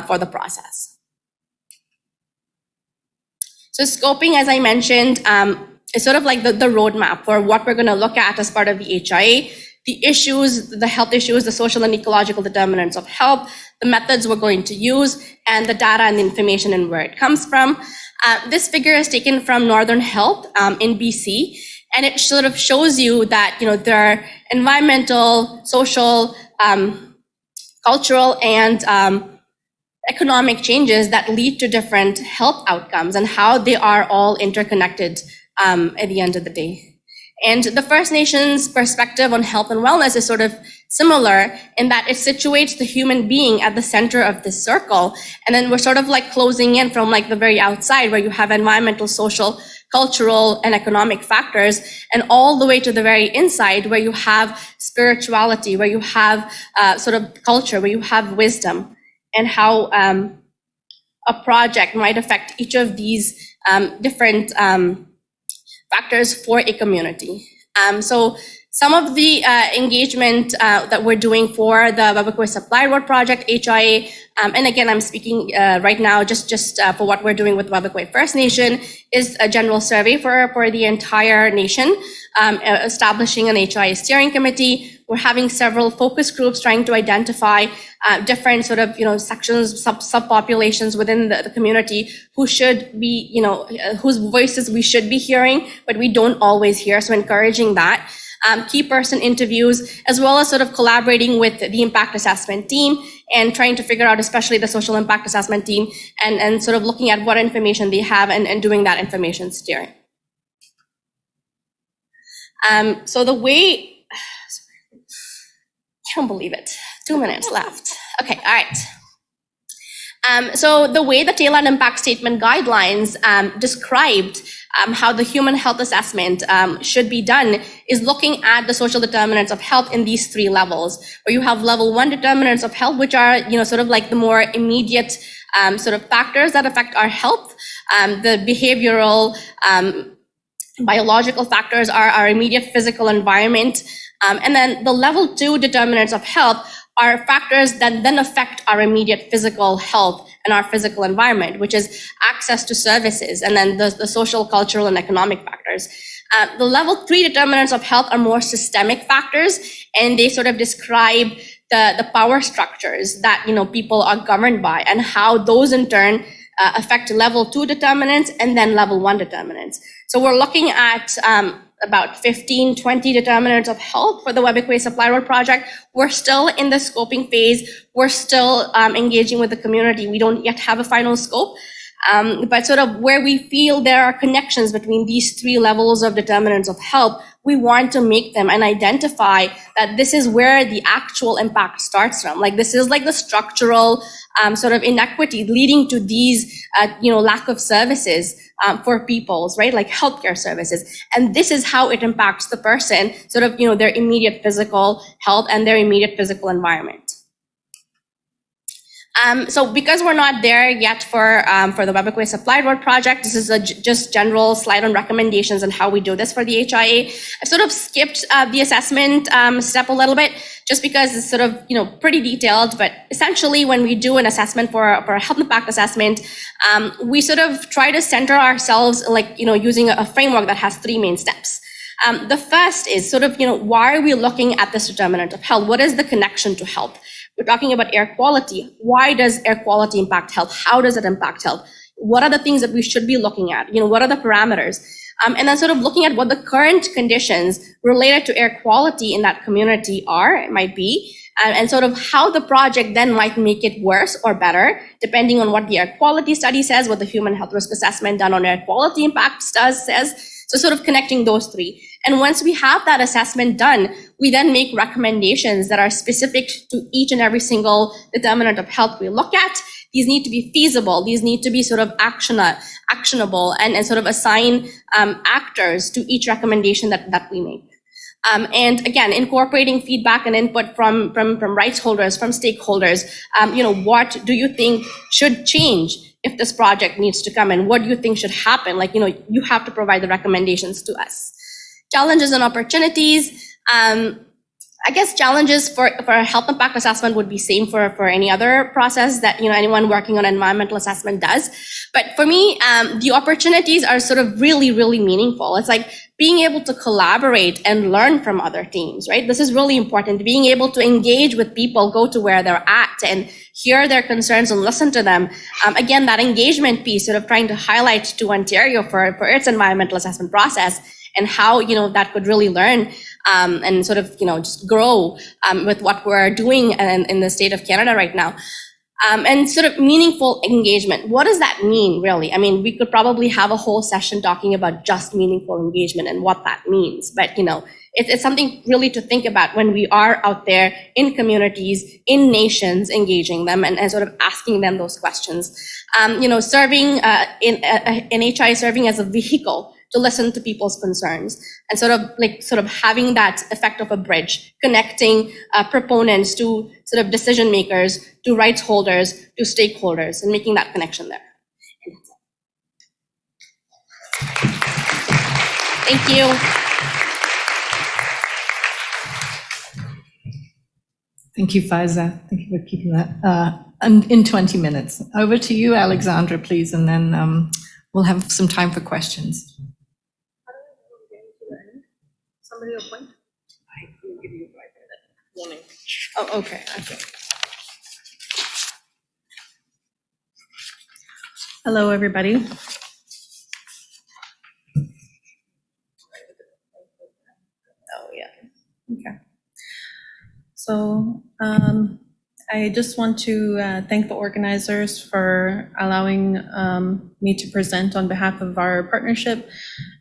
for the process. So scoping, as I mentioned, is sort of like the roadmap for what we're going to look at as part of the HIA. The issues, the health issues, the social and ecological determinants of health, the methods we're going to use, and the data and the information and where it comes from. This figure is taken from Northern Health in BC, and it sort of shows you that there are environmental, social, cultural, and economic changes that lead to different health outcomes and how they are all interconnected at the end of the day. And the First Nations perspective on health and wellness is sort of similar in that it situates the human being at the center of this circle. And then we're sort of like closing in from like the very outside where you have environmental, social, cultural, and economic factors, and all the way to the very inside where you have spirituality, where you have sort of culture, where you have wisdom, and how a project might affect each of these different factors for a community. So some of the engagement that we're doing for the Webequay Supply Road Project, HIA, and again, I'm speaking right now just for what we're doing with Webequay First Nation, is a general survey for the entire nation, establishing an HIA steering committee. We're having several focus groups trying to identify different sort of, sections, subpopulations within the community who should be, whose voices we should be hearing, but we don't always hear. So encouraging that. Key person interviews, as well as sort of collaborating with the impact assessment team and trying to figure out, especially the social impact assessment team, and sort of looking at what information they have and doing that information steering. So the way, can't believe it, 2 minutes left. Okay, all right. So the way the Tailored Impact Statement Guidelines described how the human health assessment should be done is looking at the social determinants of health in these 3 levels, where you have level 1 determinants of health, which are, sort of like the more immediate sort of factors that affect our health. The behavioral, biological factors are our immediate physical environment. And then the level 2 determinants of health are factors that then affect our immediate physical health and our physical environment, which is access to services, and then the social, cultural, and economic factors. The level 3 determinants of health are more systemic factors, and they sort of describe the power structures that people are governed by and how those in turn affect level 2 determinants and then level 1 determinants. So we're looking at about 15, 20 determinants of health for the Webequay Supply Road Project. We're still in the scoping phase. We're still engaging with the community. We don't yet have a final scope, but sort of where we feel there are connections between these 3 levels of determinants of health, we want to make them and identify that this is where the actual impact starts from. Like this is like the structural sort of inequity leading to these, lack of services for peoples, right? Like healthcare services. And this is how it impacts the person, sort of, their immediate physical health and their immediate physical environment. So because we're not there yet for the Webekwe Supply Road project, this is a just general slide on recommendations and how we do this for the HIA. I sort of skipped the assessment step a little bit, just because it's sort of, pretty detailed. But essentially, when we do an assessment for a health impact assessment, we sort of try to center ourselves, like, using a framework that has 3 main steps. The first is sort of, why are we looking at this determinant of health? What is the connection to health? We're talking about air quality. Why does air quality impact health? How does it impact health? What are the things that we should be looking at? What are the parameters? And then sort of looking at what the current conditions related to air quality in that community might be, and sort of how the project then might make it worse or better, depending on what the air quality study says, what the human health risk assessment done on air quality impacts says. So sort of connecting those 3. And once we have that assessment done, we then make recommendations that are specific to each and every single determinant of health we look at. These need to be feasible. These need to be sort of actionable, and sort of assign actors to each recommendation that we make. And again, incorporating feedback and input from rights holders, from stakeholders. What do you think should change if this project needs to come, and what do you think should happen? Like, you have to provide the recommendations to us. Challenges and opportunities. I guess challenges for a health impact assessment would be same for any other process that anyone working on environmental assessment does. But for me, the opportunities are sort of really, really meaningful. It's like being able to collaborate and learn from other teams, right? This is really important. Being able to engage with people, go to where they're at and hear their concerns and listen to them. Again, that engagement piece, sort of trying to highlight to Ontario for its environmental assessment process, and how that could really learn and sort of just grow with what we're doing in the state of Canada right now. And sort of meaningful engagement. What does that mean, really? I mean, we could probably have a whole session talking about just meaningful engagement and what that means. But it's something really to think about when we are out there in communities, in nations, engaging them and sort of asking them those questions. Serving in HI, serving as a vehicle to listen to people's concerns, and sort of having that effect of a bridge, connecting proponents to sort of decision makers, to rights holders, to stakeholders, and making that connection there. Thank you. Thank you, Faiza. Thank you for keeping that in 20 minutes. Over to you, Alexandra, please, and then we'll have some time for questions. Somebody will point? I will give you a 5-minute warning. Oh, okay. Hello, everybody. Oh, yeah. Okay. So I just want to thank the organizers for allowing me to present on behalf of our partnership.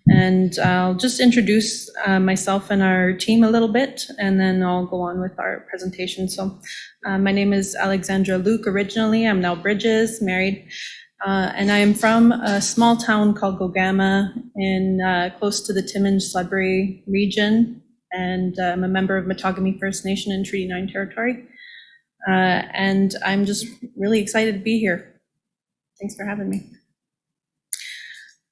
And I'll just introduce myself and our team a little bit, and then I'll go on with our presentation. So my name is Alexandra Luke originally. I'm now Bridges, married. And I am from a small town called Gogama in close to the Timmins-Sudbury region. And I'm a member of Matagami First Nation in Treaty 9 territory. And I'm just really excited to be here. Thanks for having me.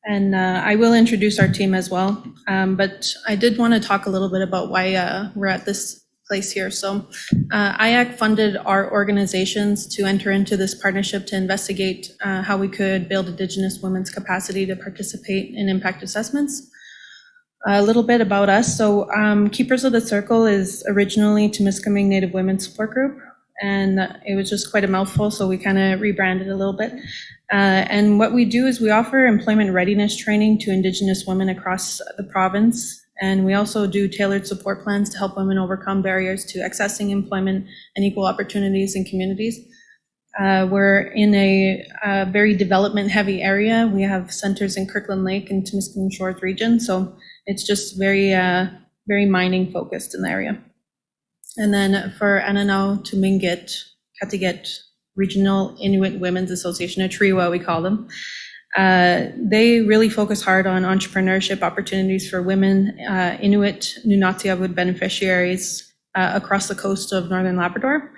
And I will introduce our team as well. But I did want to talk a little bit about why we're at this place here. So IAC funded our organizations to enter into this partnership to investigate how we could build Indigenous women's capacity to participate in impact assessments. A little bit about us. So Keepers of the Circle is originally Timiskaming Native Women Support Group, and it was just quite a mouthful, so we kind of rebranded a little bit. And what we do is we offer employment readiness training to Indigenous women across the province, and we also do tailored support plans to help women overcome barriers to accessing employment and equal opportunities in communities. We're in a very development-heavy area. We have centers in Kirkland Lake and Timiskaming Shores region, so it's just very, very mining focused in the area. And then for Ananau, Tumingit, Katiget Regional Inuit Women's Association, a TRIWA we call them, They really focus hard on entrepreneurship opportunities for women, Inuit, Nunatsiavut beneficiaries across the coast of Northern Labrador.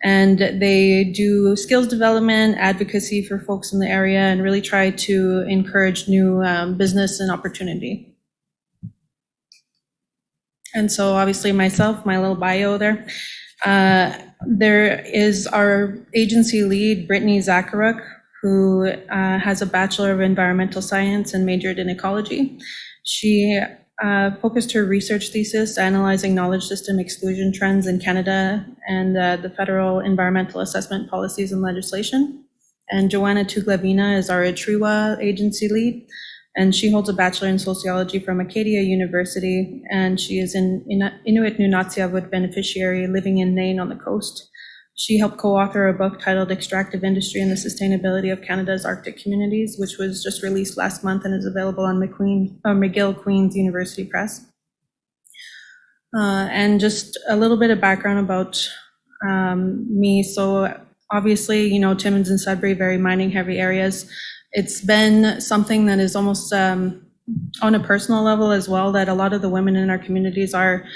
And they do skills development, advocacy for folks in the area, and really try to encourage new business and opportunity. And so obviously myself, my little bio there. There is our agency lead, Brittany Zacharuk, who has a Bachelor of Environmental Science and majored in ecology. She focused her research thesis analyzing knowledge system exclusion trends in Canada and the federal environmental assessment policies and legislation. And Joanna Tuglavina is our Trewa agency lead, and she holds a Bachelor in Sociology from Acadia University, and she is an Inuit Nunatsiavut beneficiary living in Nain on the coast. She helped co-author a book titled Extractive Industry and the Sustainability of Canada's Arctic Communities, which was just released last month and is available on McGill Queen's University Press. And just a little bit of background about me. So obviously, Timmins and Sudbury, very mining heavy areas. It's been something that is almost on a personal level as well, that a lot of the women in our communities are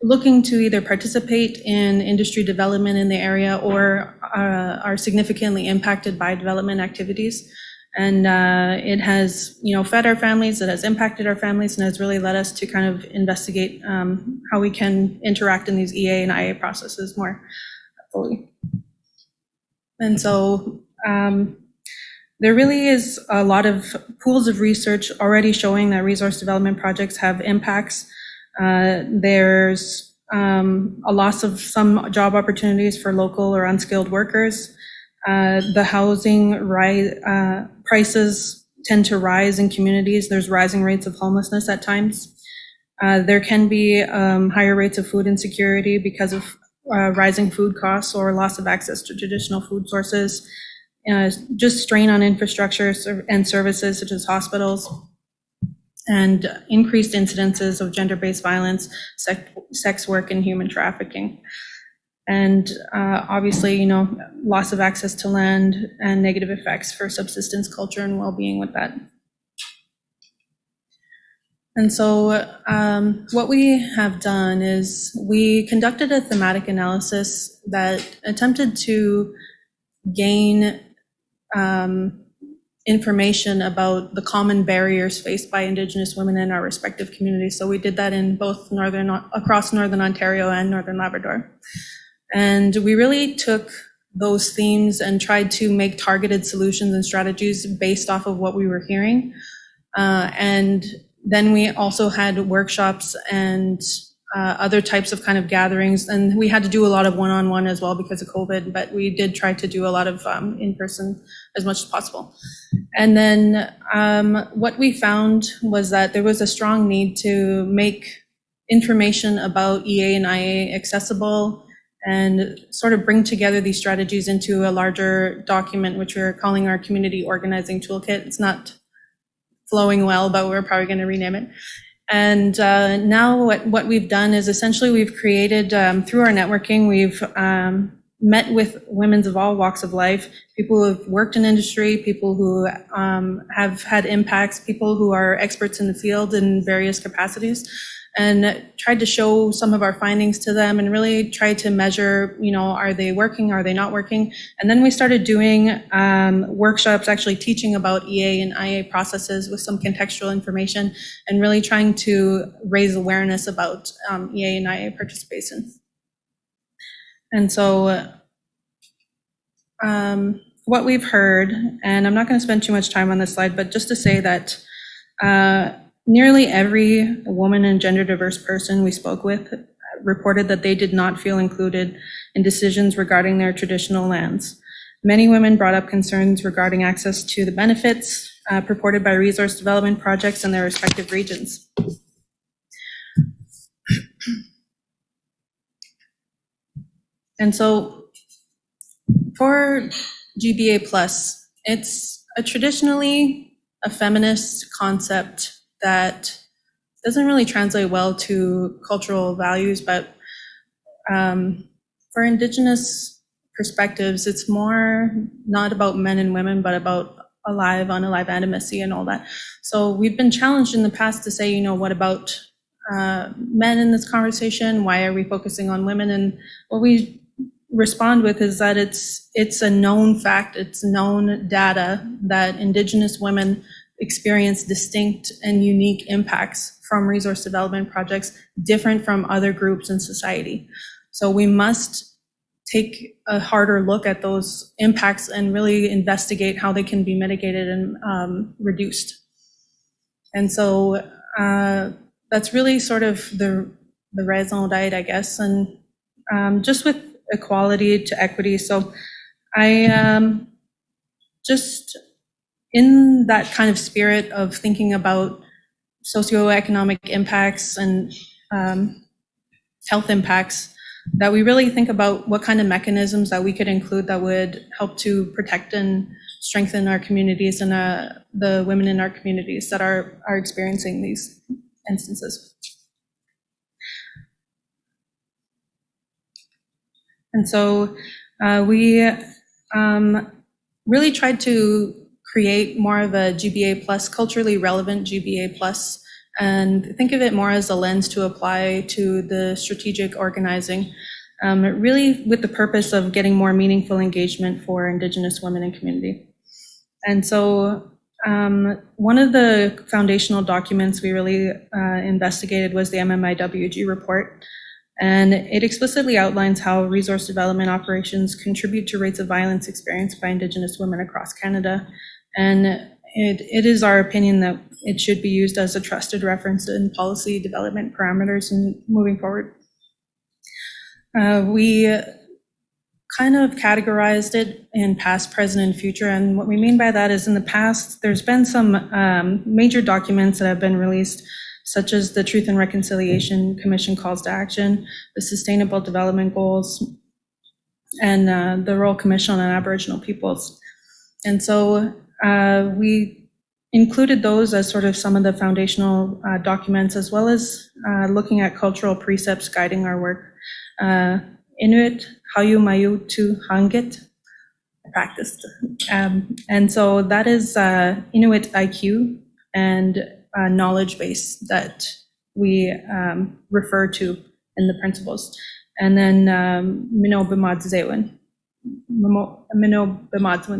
looking to either participate in industry development in the area or are significantly impacted by development activities. And it has, fed our families, it has impacted our families, and has really led us to kind of investigate how we can interact in these EA and IA processes more fully. And so there really is a lot of pools of research already showing that resource development projects have impacts. There's a loss of some job opportunities for local or unskilled workers. The housing prices tend to rise in communities. There's rising rates of homelessness at times. There can be higher rates of food insecurity because of rising food costs or loss of access to traditional food sources. Just strain on infrastructure and services such as hospitals, and increased incidences of gender-based violence, sex work, and human trafficking. And obviously, loss of access to land and negative effects for subsistence culture and well-being with that. And so what we have done is we conducted a thematic analysis that attempted to gain information about the common barriers faced by Indigenous women in our respective communities. So we did that in both across Northern Ontario and Northern Labrador. And we really took those themes and tried to make targeted solutions and strategies based off of what we were hearing. And then we also had workshops and other types of kind of gatherings, and we had to do a lot of one-on-one as well because of COVID, but we did try to do a lot of in-person as much as possible. And then what we found was that there was a strong need to make information about EA and IA accessible and sort of bring together these strategies into a larger document, which we're calling our Community Organizing Toolkit. It's not flowing well, but we're probably going to rename it. And now what we've done is essentially we've created, through our networking, we've met with women of all walks of life, people who have worked in industry, people who have had impacts, people who are experts in the field in various capacities, and tried to show some of our findings to them and really try to measure, are they working, are they not working? And then we started doing workshops, actually teaching about EA and IA processes with some contextual information and really trying to raise awareness about EA and IA participation. And so what we've heard, and I'm not going to spend too much time on this slide, but just to say that nearly every woman and gender diverse person we spoke with reported that they did not feel included in decisions regarding their traditional lands. Many women brought up concerns regarding access to the benefits purported by resource development projects in their respective regions. And so for GBA+, it's traditionally a feminist concept that doesn't really translate well to cultural values, but for Indigenous perspectives, it's more not about men and women, but about alive, unalive animacy and all that. So we've been challenged in the past to say, what about men in this conversation? Why are we focusing on women? And what we respond with is that it's a known fact, it's known data that Indigenous women experience distinct and unique impacts from resource development projects, different from other groups in society. So we must take a harder look at those impacts and really investigate how they can be mitigated and reduced. And so that's really sort of the raison d'être, I guess, and just with equality to equity. So I just, in that kind of spirit of thinking about socioeconomic impacts and health impacts, that we really think about what kind of mechanisms that we could include that would help to protect and strengthen our communities and the women in our communities that are experiencing these instances. And so we really tried to create more of a GBA plus, culturally relevant GBA plus, and think of it more as a lens to apply to the strategic organizing, really with the purpose of getting more meaningful engagement for Indigenous women and community. And so one of the foundational documents we really investigated was the MMIWG report. And it explicitly outlines how resource development operations contribute to rates of violence experienced by Indigenous women across Canada. And it is our opinion that it should be used as a trusted reference in policy development parameters and moving forward. We kind of categorized it in past, present, and future. And what we mean by that is in the past, there's been some major documents that have been released, such as the Truth and Reconciliation Commission Calls to Action, the Sustainable Development Goals, and the Royal Commission on Aboriginal Peoples. And so we included those as sort of some of the foundational documents, as well as looking at cultural precepts guiding our work. Inuit, Hayu Mayu Tu Hangit, I practiced. And so that is Inuit IQ and knowledge base that we refer to in the principles. And then Mino Bimadzewin,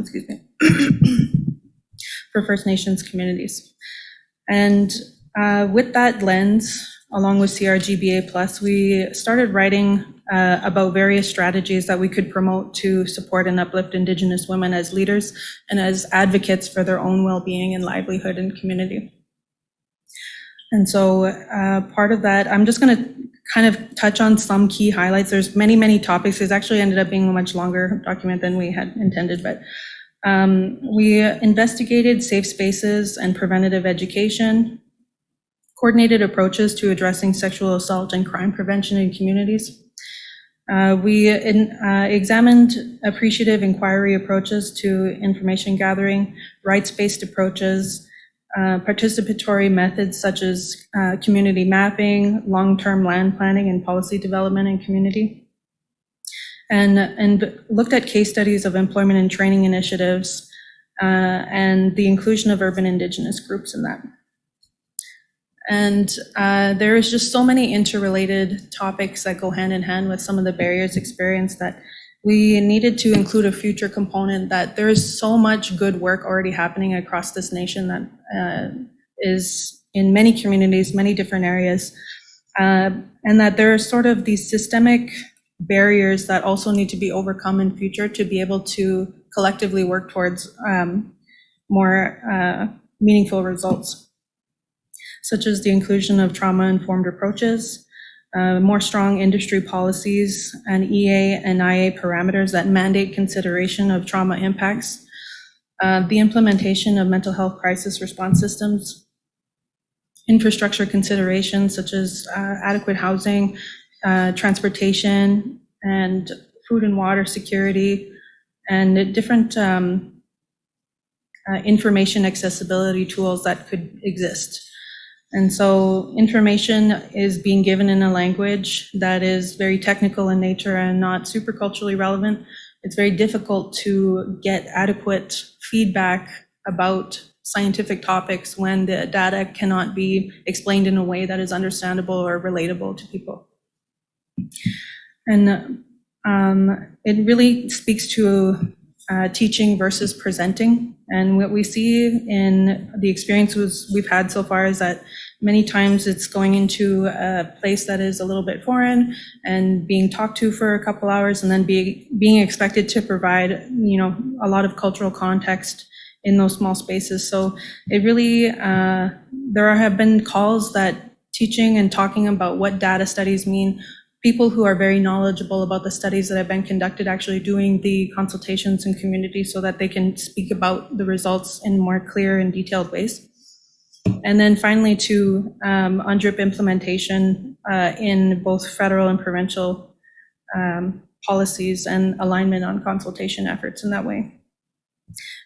excuse me, for First Nations communities. And with that lens, along with CRGBA+, we started writing about various strategies that we could promote to support and uplift Indigenous women as leaders and as advocates for their own well-being and livelihood and community. And so part of that, I'm just going to kind of touch on some key highlights. There's many, many topics. It's actually ended up being a much longer document than we had intended, but we investigated safe spaces and preventative education, coordinated approaches to addressing sexual assault and crime prevention in communities. We examined appreciative inquiry approaches to information gathering, rights-based approaches, participatory methods such as community mapping, long-term land planning, and policy development in community, and looked at case studies of employment and training initiatives and the inclusion of urban Indigenous groups in that. And there is just so many interrelated topics that go hand in hand with some of the barriers experienced that we needed to include a future component, that there is so much good work already happening across this nation that is in many communities, many different areas, and that there are sort of these systemic barriers that also need to be overcome in future to be able to collectively work towards more meaningful results, such as the inclusion of trauma-informed approaches, more strong industry policies, and EA and IA parameters that mandate consideration of trauma impacts, the implementation of mental health crisis response systems, infrastructure considerations such as adequate housing, transportation, and food and water security, and different information accessibility tools that could exist. And so information is being given in a language that is very technical in nature and not super culturally relevant. It's very difficult to get adequate feedback about scientific topics when the data cannot be explained in a way that is understandable or relatable to people. And it really speaks to teaching versus presenting. And what we see in the experiences we've had so far is that many times it's going into a place that is a little bit foreign and being talked to for a couple hours and then being expected to provide, a lot of cultural context in those small spaces. So it really, there have been calls that teaching and talking about what data studies mean, people who are very knowledgeable about the studies that have been conducted actually doing the consultations in community so that they can speak about the results in more clear and detailed ways. And then finally to UNDRIP implementation in both federal and provincial policies and alignment on consultation efforts in that way.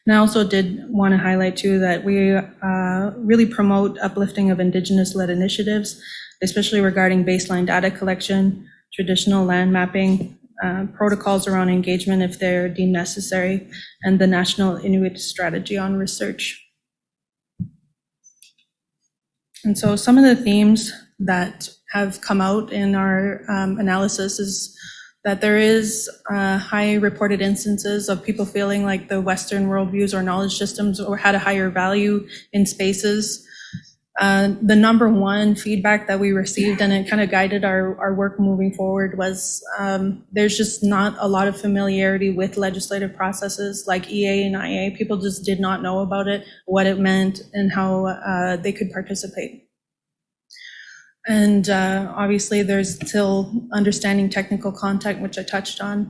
And I also did want to highlight too that we really promote uplifting of Indigenous-led initiatives, especially regarding baseline data collection, traditional land mapping, protocols around engagement if they're deemed necessary, and the National Inuit Strategy on Research. And so some of the themes that have come out in our analysis is that there is high reported instances of people feeling like the Western worldviews or knowledge systems or had a higher value in spaces. The number one feedback that we received, and it kind of guided our work moving forward, was there's just not a lot of familiarity with legislative processes like EA and IA. People just did not know about it, what it meant, and how they could participate. And obviously there's still understanding technical content, which I touched on.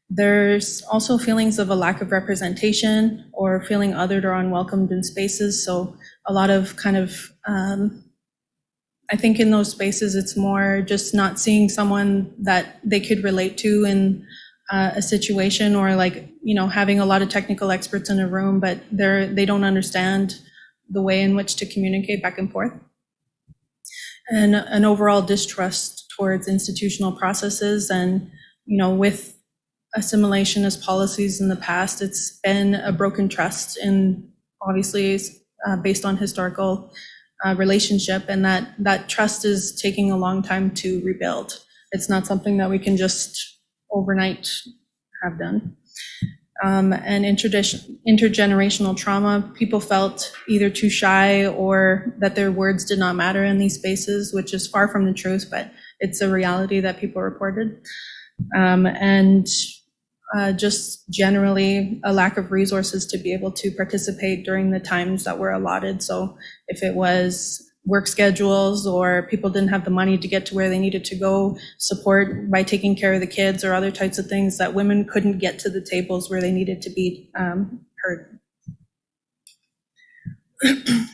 There's also feelings of a lack of representation or feeling othered or unwelcomed in spaces. So a lot of kind of, I think in those spaces, it's more just not seeing someone that they could relate to in a situation, or like, having a lot of technical experts in a room, but they don't understand the way in which to communicate back and forth. And an overall distrust towards institutional processes. And, with assimilation as policies in the past, it's been a broken trust, and obviously based on historical relationship, and that trust is taking a long time to rebuild. It's not something that we can just overnight have done. And intergenerational trauma, people felt either too shy or that their words did not matter in these spaces, which is far from the truth, but it's a reality that people reported. And just generally a lack of resources to be able to participate during the times that were allotted. So if it was work schedules or people didn't have the money to get to where they needed to go, support by taking care of the kids or other types of things, that women couldn't get to the tables where they needed to be heard.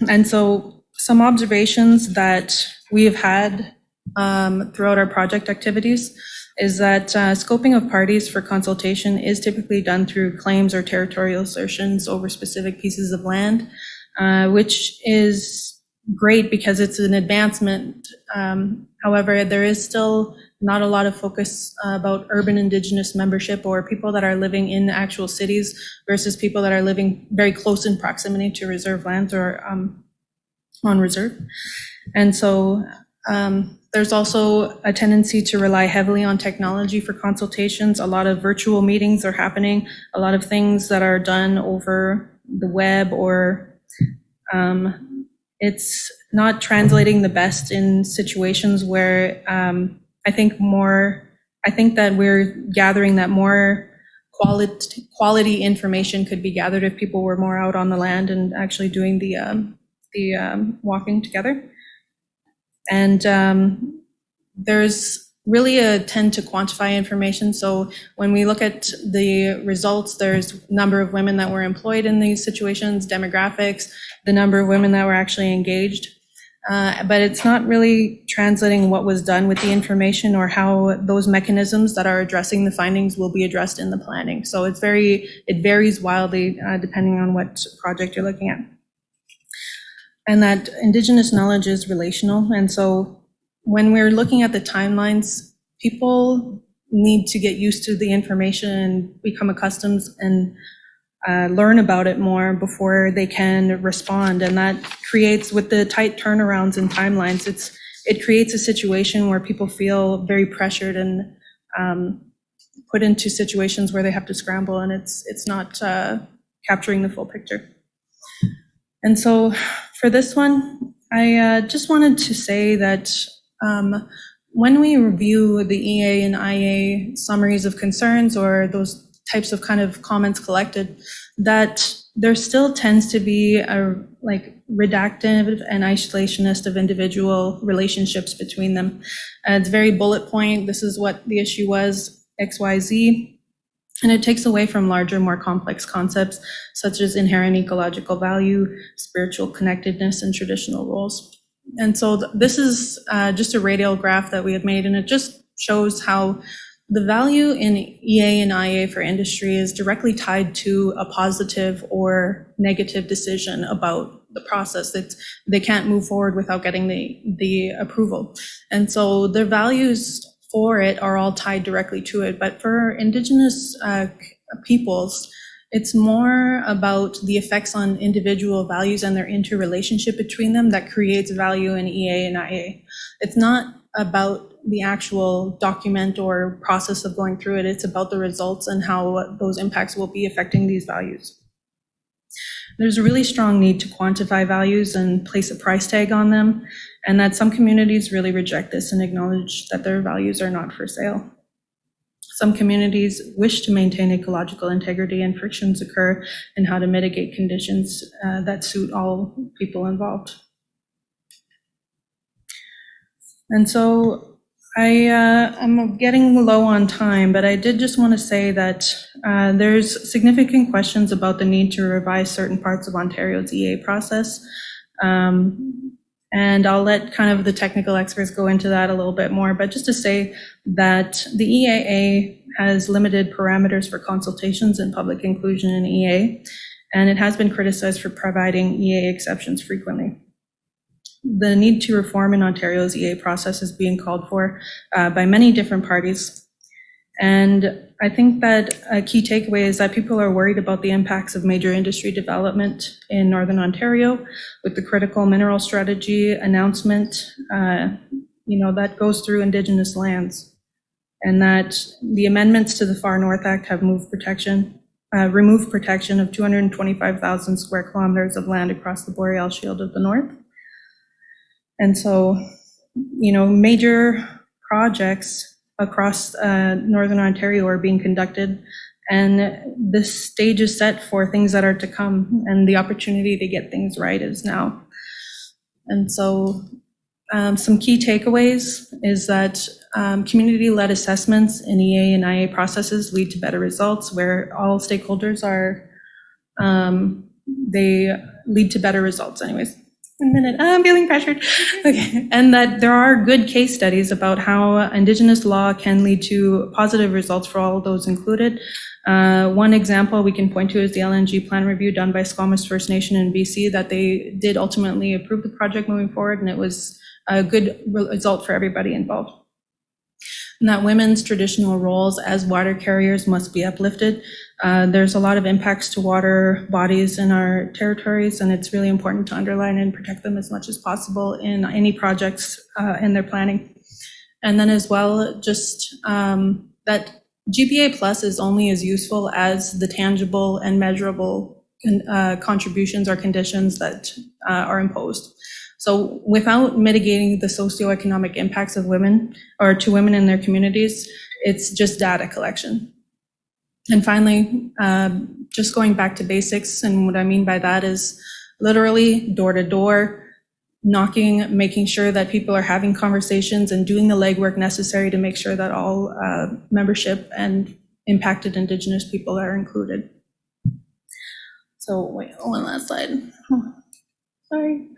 And so some observations that we have had throughout our project activities is that scoping of parties for consultation is typically done through claims or territorial assertions over specific pieces of land, which is great because it's an advancement. However, there is still not a lot of focus about urban Indigenous membership or people that are living in actual cities versus people that are living very close in proximity to reserve lands or on reserve. And so there's also a tendency to rely heavily on technology for consultations. A lot of virtual meetings are happening, a lot of things that are done over the web, or it's not translating the best in situations where I think that we're gathering that more quality information could be gathered if people were more out on the land and actually doing the walking together. And there's really a tend to quantify information. So when we look at the results, there's number of women that were employed in these situations, demographics, the number of women that were actually engaged. But it's not really translating what was done with the information or how those mechanisms that are addressing the findings will be addressed in the planning. So it varies wildly depending on what project you're looking at. And that Indigenous knowledge is relational. And so when we're looking at the timelines, people need to get used to the information and become accustomed and learn about it more before they can respond. And that creates, with the tight turnarounds and timelines, it creates a situation where people feel very pressured and put into situations where they have to scramble, and it's not capturing the full picture. And so for this one, I just wanted to say that when we review the EA and IA summaries of concerns, or those types of kind of comments collected, that there still tends to be a reductive and isolationist of individual relationships between them. It's very bullet point. This is what the issue was, XYZ. And it takes away from larger, more complex concepts such as inherent ecological value, spiritual connectedness, and traditional roles. And so this is just a radial graph that we had made, and it just shows how the value in EA and IA for industry is directly tied to a positive or negative decision about the process. They can't move forward without getting the approval. And so their values for it are all tied directly to it. But for Indigenous peoples, it's more about the effects on individual values and their interrelationship between them that creates value in EA and IA. It's not about the actual document or process of going through it. It's about the results and how those impacts will be affecting these values. There's a really strong need to quantify values and place a price tag on them, and that some communities really reject this and acknowledge that their values are not for sale. Some communities wish to maintain ecological integrity, and frictions occur in how to mitigate conditions that suit all people involved. And so I'm getting low on time, but I did just want to say that there's significant questions about the need to revise certain parts of Ontario's EA process. And I'll let kind of the technical experts go into that a little bit more, but just to say that the EAA has limited parameters for consultations and public inclusion in EA, and it has been criticized for providing EA exceptions frequently. The need to reform in Ontario's EA process is being called for by many different parties. And I think that a key takeaway is that people are worried about the impacts of major industry development in Northern Ontario with the critical mineral strategy announcement, that goes through Indigenous lands. And that the amendments to the Far North Act have removed protection of 225,000 square kilometers of land across the Boreal Shield of the North. And so, major projects across Northern Ontario are being conducted, and this stage is set for things that are to come, and the opportunity to get things right is now. And so some key takeaways is that community-led assessments in EA and IA processes lead to better results where all stakeholders are, they lead to better results anyways. 1 minute, I'm feeling pressured. Okay, and that there are good case studies about how Indigenous law can lead to positive results for all of those included. One example we can point to is the LNG plan review done by Squamish First Nation in BC, that they did ultimately approve the project moving forward, and it was a good result for everybody involved. And that women's traditional roles as water carriers must be uplifted. There's a lot of impacts to water bodies in our territories, and it's really important to underline and protect them as much as possible in any projects in their planning. And then as well, just that GPA Plus is only as useful as the tangible and measurable contributions or conditions that are imposed. So without mitigating the socioeconomic impacts of women or to women in their communities, it's just data collection. And finally, just going back to basics, and what I mean by that is literally door to door, knocking, making sure that people are having conversations and doing the legwork necessary to make sure that all membership and impacted Indigenous people are included. So wait, one last slide. Sorry.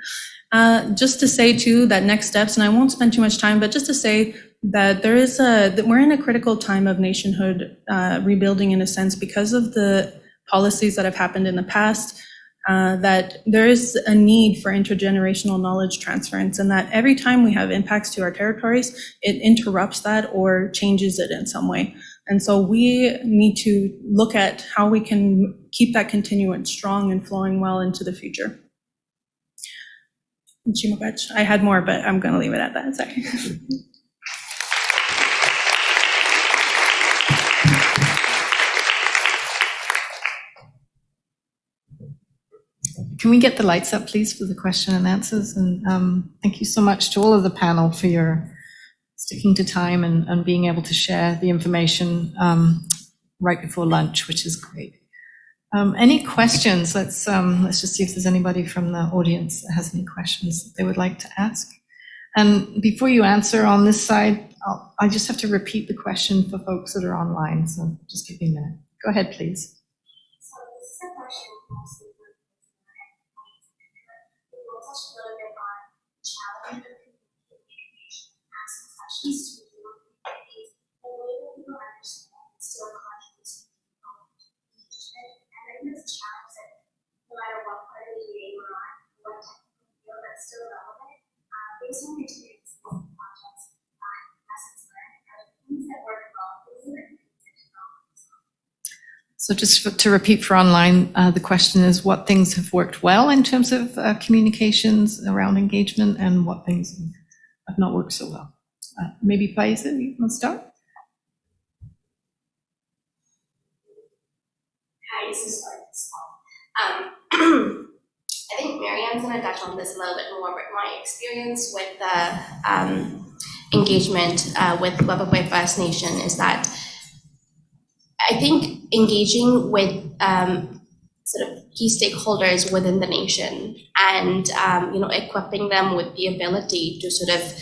Just to say too that next steps, and I won't spend too much time, but just to say that that we're in a critical time of nationhood rebuilding in a sense because of the policies that have happened in the past, that there is a need for intergenerational knowledge transference, and that every time we have impacts to our territories, it interrupts that or changes it in some way. And so we need to look at how we can keep that continuance strong and flowing well into the future. I had more, but I'm going to leave it at that. Sorry. Can we get the lights up, please, for the question and answers? And thank you so much to all of the panel for your sticking to time and being able to share the information right before lunch, which is great. Any questions? Let's just see if there's anybody from the audience that has any questions that they would like to ask. And before you answer on this side, I just have to repeat the question for folks that are online. So just give me a minute. Go ahead, please. So this is a question mostly for we'll touch a little bit on challenge of communication, asking questions to reveal communities in a way that people understand and still contribute to engagement. And I think this challenge that no matter what part of the EA we're on, what technical field that's still relevant, based on your experiences and projects, lessons learned, are the things that work well for you and things that do not work as well. So just to repeat for online, the question is what things have worked well in terms of communications around engagement and what things have not worked so well. Maybe Faiza, you want to start? Hi, this is I think Marianne's going to touch on this a little bit more, but my experience with the engagement with Webaway First Nation is that I think engaging with sort of key stakeholders within the nation and equipping them with the ability to sort of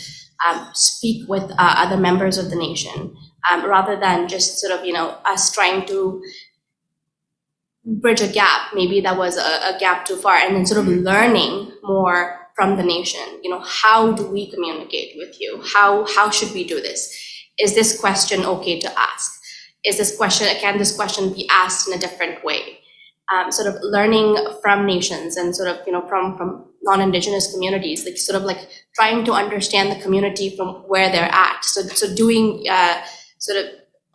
speak with other members of the nation rather than just sort of us trying to bridge a gap, maybe that was a gap too far, and then sort of learning more from the nation. How do we communicate with you? How should we do this? Is this question okay to ask? Can this question be asked in a different way? Sort of learning from nations and sort of, from non-Indigenous communities, like sort of like trying to understand the community from where they're at. So doing sort of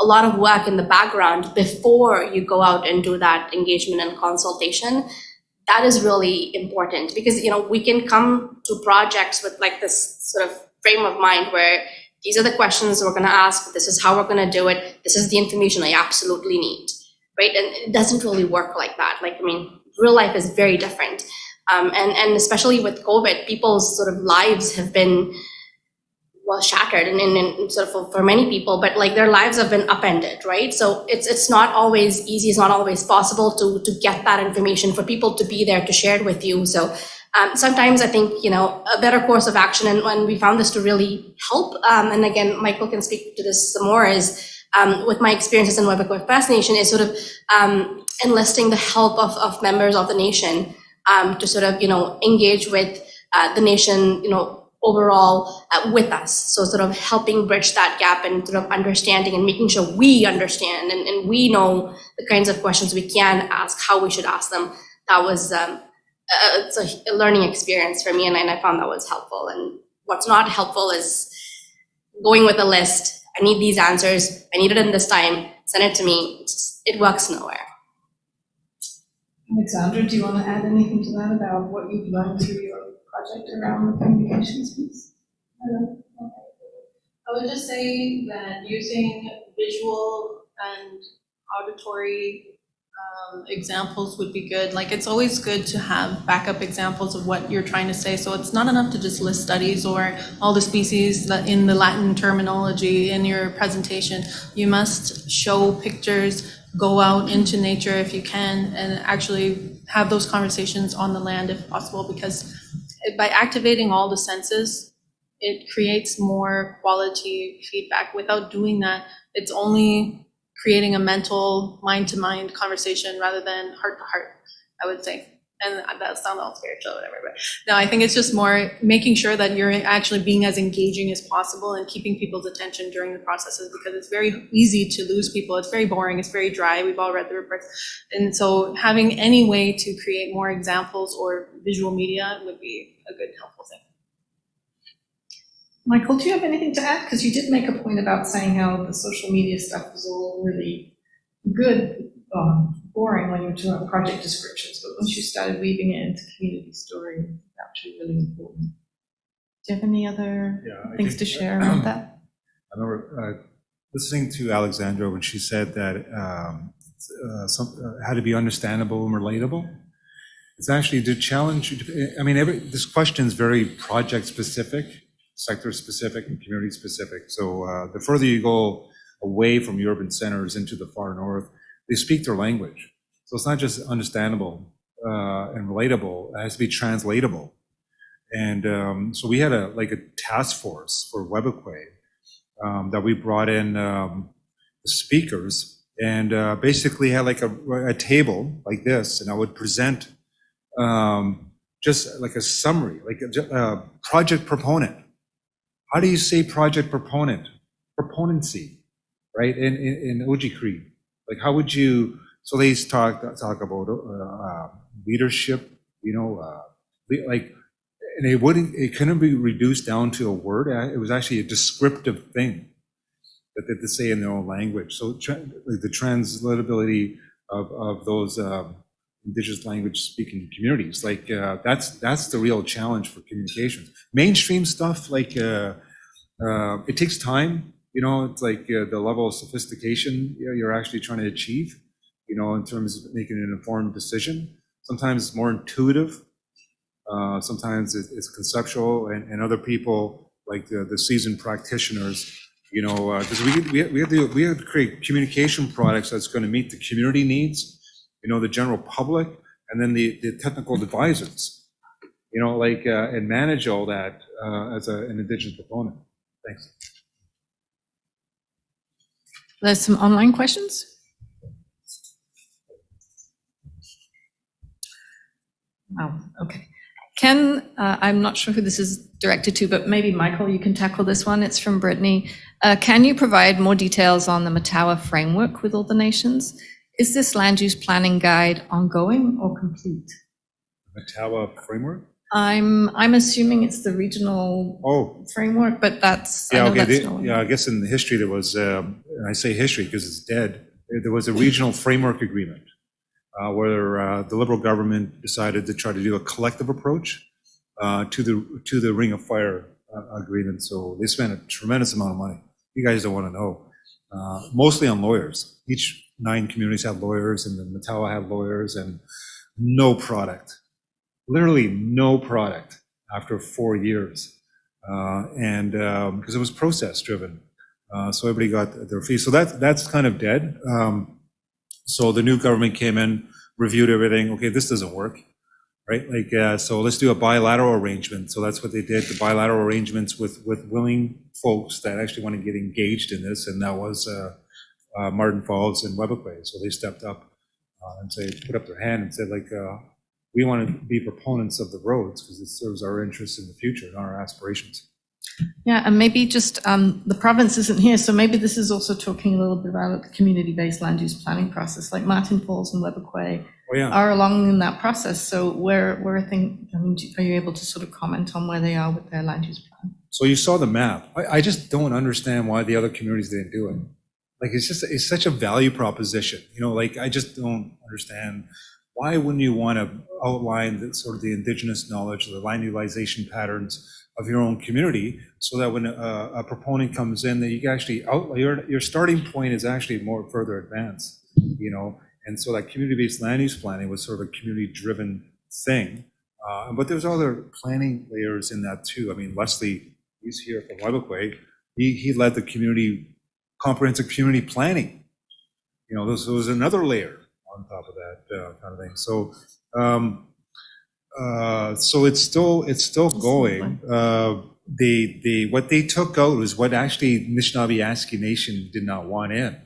a lot of work in the background before you go out and do that engagement and consultation. That is really important because, we can come to projects with like this sort of frame of mind where these are the questions we're going to ask. This is how we're going to do it. This is the information I absolutely need, right? And it doesn't really work like that. Real life is very different. And especially with COVID, people's sort of lives have been, shattered and sort of for many people, but like their lives have been upended, right? So it's not always easy. It's not always possible to get that information for people to be there to share it with you. So sometimes I think, a better course of action, and when we found this to really help, and again, Michael can speak to this some more, is with my experiences in Webaway First Nation is sort of enlisting the help of members of the nation to sort of, engage with the nation, overall with us. So sort of helping bridge that gap and sort of understanding and making sure we understand and we know the kinds of questions we can ask, how we should ask them. That was it's a learning experience for me, and I found that was helpful. And what's not helpful is going with a list. I need these answers. I need it in this time. Send it to me. It works nowhere. Alexandra, do you want to add anything to that about what you've learned through your project around the communications piece? I would just say that using visual and auditory examples would be good. Like, it's always good to have backup examples of what you're trying to say. So it's not enough to just list studies or all the species that in the Latin terminology in your presentation. You must show pictures, go out into nature if you can, and actually have those conversations on the land if possible, because by activating all the senses, it creates more quality feedback. Without doing that, it's only creating a mental mind-to-mind conversation rather than heart-to-heart, I would say. And that sounds all spiritual or whatever, but no, I think it's just more making sure that you're actually being as engaging as possible and keeping people's attention during the processes, because it's very easy to lose people. It's very boring, it's very dry. We've all read the reports. And so having any way to create more examples or visual media would be a good helpful thing. Michael, do you have anything to add? Because you did make a point about saying how the social media stuff was all really good, boring when you were talking about project descriptions, but once you started weaving it into community story, it's actually really important. Do you have any other things to share about that? I remember listening to Alexandra when she said that had to be understandable and relatable. It's actually the challenge. I mean, this question is very project specific, sector specific, and community specific. So the further you go away from the urban centers into the far north, they speak their language. So it's not just understandable and relatable; it has to be translatable. And so we had a task force for Webakwe that we brought in the speakers and basically had like a table like this, and I would present just like a summary, like a project proponent. How do you say project proponent? Proponency, right? In Oji Cree, like how would you? So they talk about leadership, and it couldn't be reduced down to a word. It was actually a descriptive thing that they had to say in their own language. So the translatability of those Indigenous language speaking communities, that's the real challenge for communications. Mainstream stuff, it takes time. It's like the level of sophistication you're actually trying to achieve, in terms of making an informed decision. Sometimes it's more intuitive. Sometimes it's conceptual, and other people like the seasoned practitioners, because we have to create communication products that's going to meet the community needs, the general public, and then the technical advisors, and manage all that as an Indigenous proponent. Thanks. There's some online questions. Oh, okay. Ken, I'm not sure who this is directed to, but maybe Michael, you can tackle this one. It's from Brittany. Can you provide more details on the Matawa framework with all the nations? Is this land use planning guide ongoing or complete? Matawa framework? I'm assuming it's the regional framework, but that's I guess in the history there was, and I say history because it's dead. There was a regional framework agreement. Where the Liberal government decided to try to do a collective approach to the Ring of Fire agreement. So they spent a tremendous amount of money. You guys don't want to know. Mostly on lawyers. Each 9 communities had lawyers, and the Matawa had lawyers, and no product. Literally no product after 4 years. And because it was process driven. So everybody got their fees. So that's kind of dead. So the new government came in, reviewed everything. Okay, this doesn't work, right? So let's do a bilateral arrangement. So that's what they did, the bilateral arrangements with willing folks that actually want to get engaged in this. And that was Martin Falls and Webakwe. So they stepped up and put up their hand and said, we want to be proponents of the roads because it serves our interests in the future and our aspirations. Yeah, and maybe just the province isn't here, so maybe this is also talking a little bit about the community-based land use planning process, like Martin Falls and Webakwe are along in that process. So are you able to sort of comment on where they are with their land use plan? So you saw the map. I just don't understand why the other communities didn't do it. It's such a value proposition. I just don't understand. Why wouldn't you want to outline the Indigenous knowledge, the land utilization patterns of your own community, so that when a proponent comes in, that you can actually your starting point is actually more further advanced, and so that community-based land use planning was sort of a community-driven thing, but there's other planning layers in that too. I mean, Leslie, he's here from Webakwe, he led the comprehensive community planning. This was another layer on top of that kind of thing. So it's still going. What they took out was what actually Anishinaabe Nation did not want in,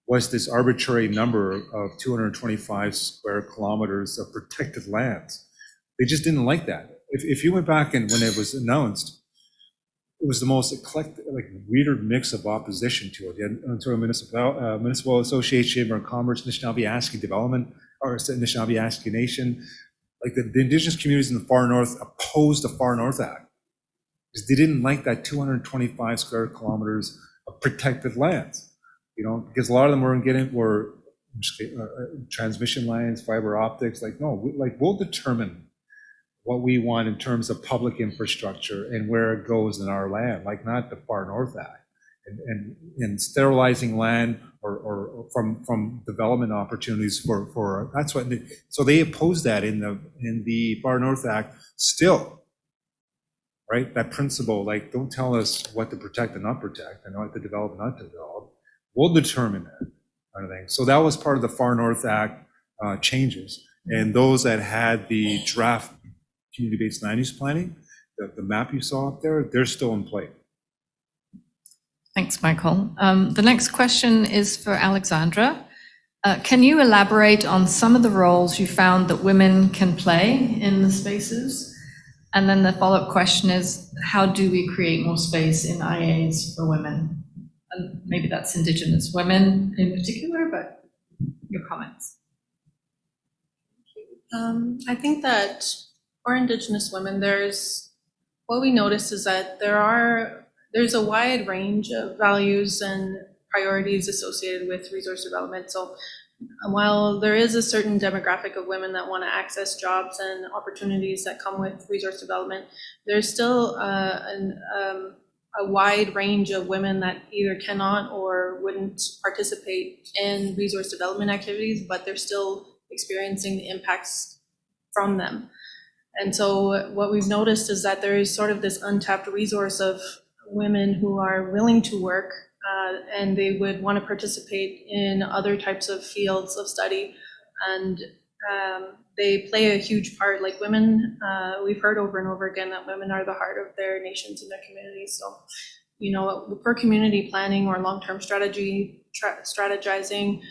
was this arbitrary number of 225 square kilometers of protected lands. They just didn't like that. If you went back and when it was announced, it was the most eclectic, weird mix of opposition to it. The Ontario Municipal Association, Chamber of Commerce, Anishinaabe Development, or Anishinaabe Nation. The Indigenous communities in the Far North opposed the Far North Act. because they didn't like that 225 square kilometers of protected lands, because a lot of them were transmission lines, fiber optics. Like, no, we'll determine what we want in terms of public infrastructure and where it goes in our land, like not the Far North Act. And sterilizing land or from development opportunities for that's what. So they opposed that in the Far North Act still, right? That principle, like, don't tell us what to protect and not protect, and what to develop and not to develop. We'll determine that kind of thing. So that was part of the Far North Act changes, and those that had the draft community-based land use planning, the map you saw up there, they're still in play. Thanks, Michael. The next question is for Alexandra. Can you elaborate on some of the roles you found that women can play in the spaces? And then the follow-up question is, how do we create more space in IAs for women? And maybe that's Indigenous women in particular, but your comments. I think that for Indigenous women, what we notice is that there's a wide range of values and priorities associated with resource development. So while there is a certain demographic of women that want to access jobs and opportunities that come with resource development, there's still a wide range of women that either cannot or wouldn't participate in resource development activities, but they're still experiencing the impacts from them. And so what we've noticed is that there is sort of this untapped resource of women who are willing to work and they would want to participate in other types of fields of study, and they play a huge part. Like women, we've heard over and over again that women are the heart of their nations and their communities. So, for community planning or long-term strategizing,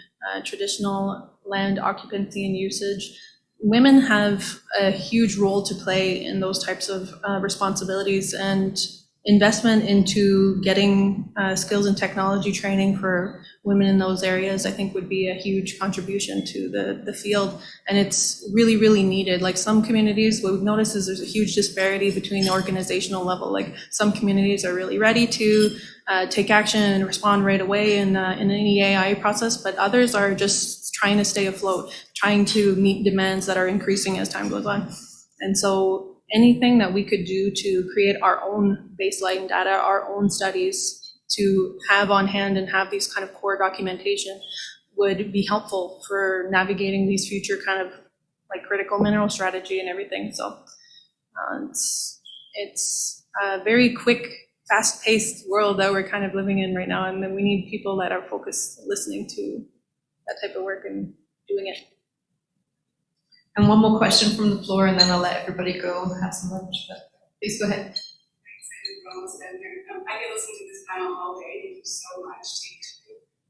traditional land occupancy and usage, women have a huge role to play in those types of responsibilities, and investment into getting skills and technology training for women in those areas, I think, would be a huge contribution to the field. And it's really, really needed. Like some communities, what we've noticed is there's a huge disparity between the organizational level. Like some communities are really ready to take action and respond right away in an EAI process, but others are just trying to stay afloat, trying to meet demands that are increasing as time goes on. And so anything that we could do to create our own baseline data, our own studies to have on hand and have these kind of core documentation would be helpful for navigating these future kind of like critical mineral strategy and everything. So it's a very quick, fast-paced world that we're kind of living in right now, and then we need people that are focused, listening to that type of work and doing it. And one more question from the floor, and then I'll let everybody go have some lunch. But please go ahead. Thanks, I could listen to this panel all day. Thank you so much.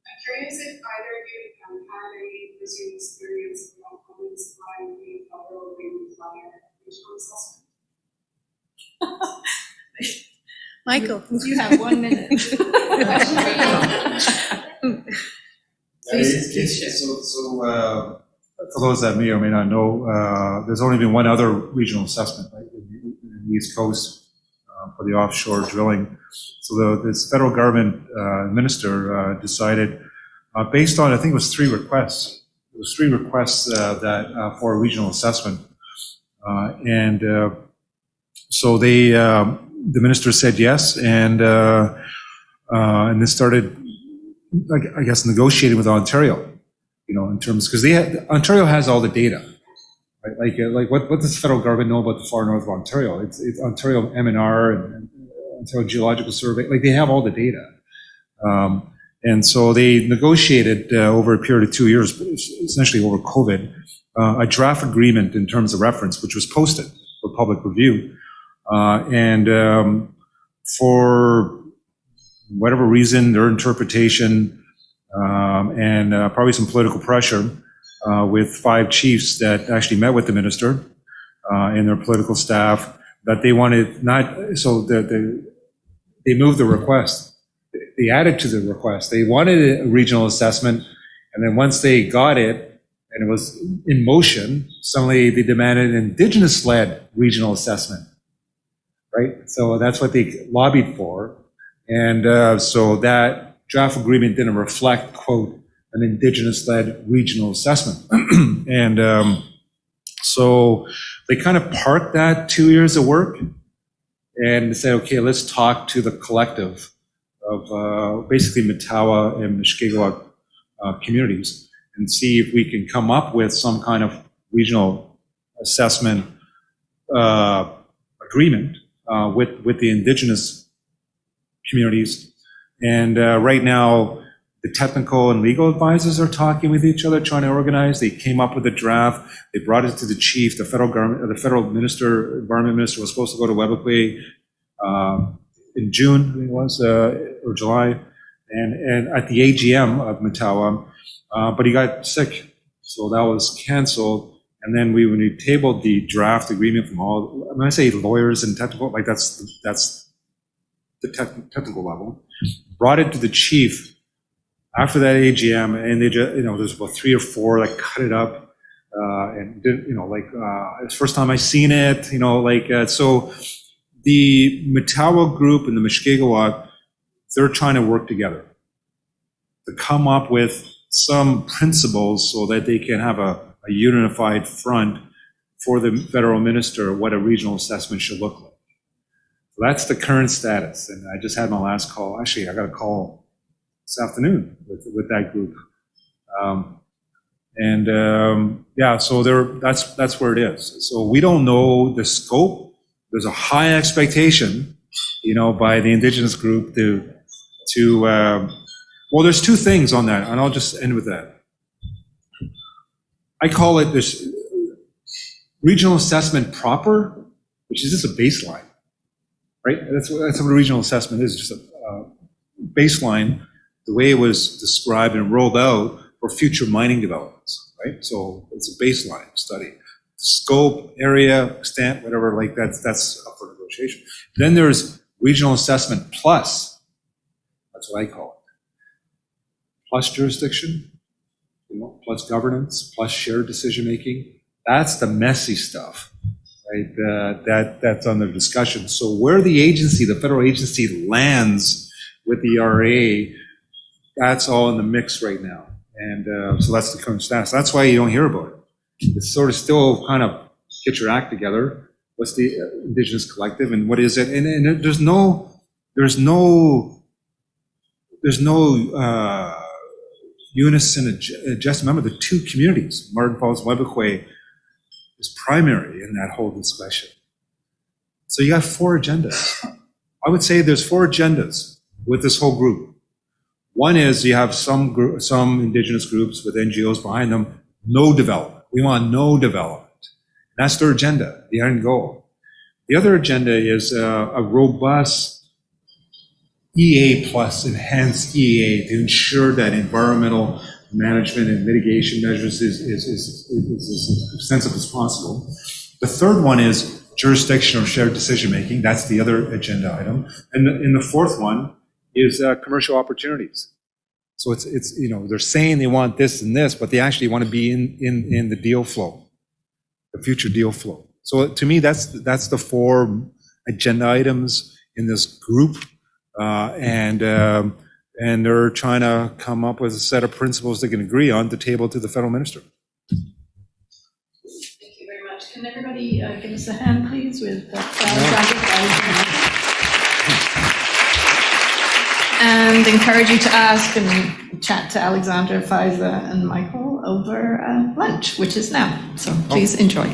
I'm curious if either of you had any personal experience about comments on the federal flyer regional assessment. Michael, You have 1 minute. For those that may or may not know, there's only been one other regional assessment, right, in the East Coast for the offshore drilling. So this federal government minister decided, based on, I think it was 3 requests. It was 3 requests that for a regional assessment, so they, the minister said yes, and they started, I guess, negotiating with Ontario. In terms, because Ontario has all the data, right? Like what does the federal government know about the far north of Ontario? It's Ontario M&R and Ontario Geological Survey. Like they have all the data, and so they negotiated over a period of 2 years, essentially over COVID, a draft agreement in terms of reference, which was posted for public review, and for whatever reason, their interpretation. And probably some political pressure with 5 chiefs that actually met with the minister and their political staff, that they wanted not, so that they moved the request. They added to the request. They wanted a regional assessment, and then once they got it and it was in motion, suddenly they demanded an Indigenous-led regional assessment. right? So that's what they lobbied for. And so that draft agreement didn't reflect, quote, an Indigenous-led regional assessment. And so they kind of parked that 2 years of work and said, okay, let's talk to the collective of basically Matawa and Mushkegowuk communities and see if we can come up with some kind of regional assessment agreement with the Indigenous communities. And right now, the technical and legal advisors are talking with each other, trying to organize. They came up with a draft. They brought it to the chief. The federal government, the federal minister, environment minister, was supposed to go to Webukwe in June, I think it was, or July, and at the AGM of Matawa, but he got sick, so that was canceled. And then when we tabled the draft agreement from all, when I say lawyers and technical, like that's the technical level, brought it to the chief after that AGM, and they just, there's about 3 or 4 that cut it up, and did, it's the first time I seen it, so the Matawa group and the Mushkegowuk, they're trying to work together to come up with some principles so that they can have a unified front for the federal minister what a regional assessment should look like. So that's the current status, and I just had my last call. Actually, I got a call this afternoon with that group, so that's where it is. So we don't know the scope. There's a high expectation, by the Indigenous group well, there's 2 things on that, and I'll just end with that. I call it this regional assessment proper, which is just a baseline, right? That's what a regional assessment is, just a baseline, the way it was described and rolled out for future mining developments, right? So it's a baseline study. Scope, area, extent, whatever, that's up for negotiation. Then there's regional assessment plus, that's what I call it, plus jurisdiction, plus governance, plus shared decision-making. That's the messy stuff, right? That's under discussion. So where the federal agency lands with the RA, that's all in the mix right now. And so that's the current status. That's why you don't hear about it. It's sort of still kind of get your act together. What's the Indigenous collective and what is it? And there's no unison adjustment. Remember, the 2 communities, Martin Falls, Webukwe, is primary in that whole discussion. So you got 4 agendas. I would say there's 4 agendas with this whole group. One is you have some Indigenous groups with NGOs behind them, no development. We want no development. That's their agenda, the end goal. The other agenda is a robust EA plus enhanced EA to ensure that environmental management and mitigation measures is as extensive as possible. The third one is jurisdiction or shared decision making. That's the other agenda item. And the fourth one is commercial opportunities. So it's they're saying they want this and this, but they actually want to be in the deal flow, the future deal flow. So to me, that's the 4 agenda items in this group, and they're trying to come up with a set of principles they can agree on to table to the federal minister. Thank you very much. Can everybody give us a hand, please, with and encourage you to ask and chat to Alexandra, Faiza, and Michael over lunch, which is now. So please enjoy.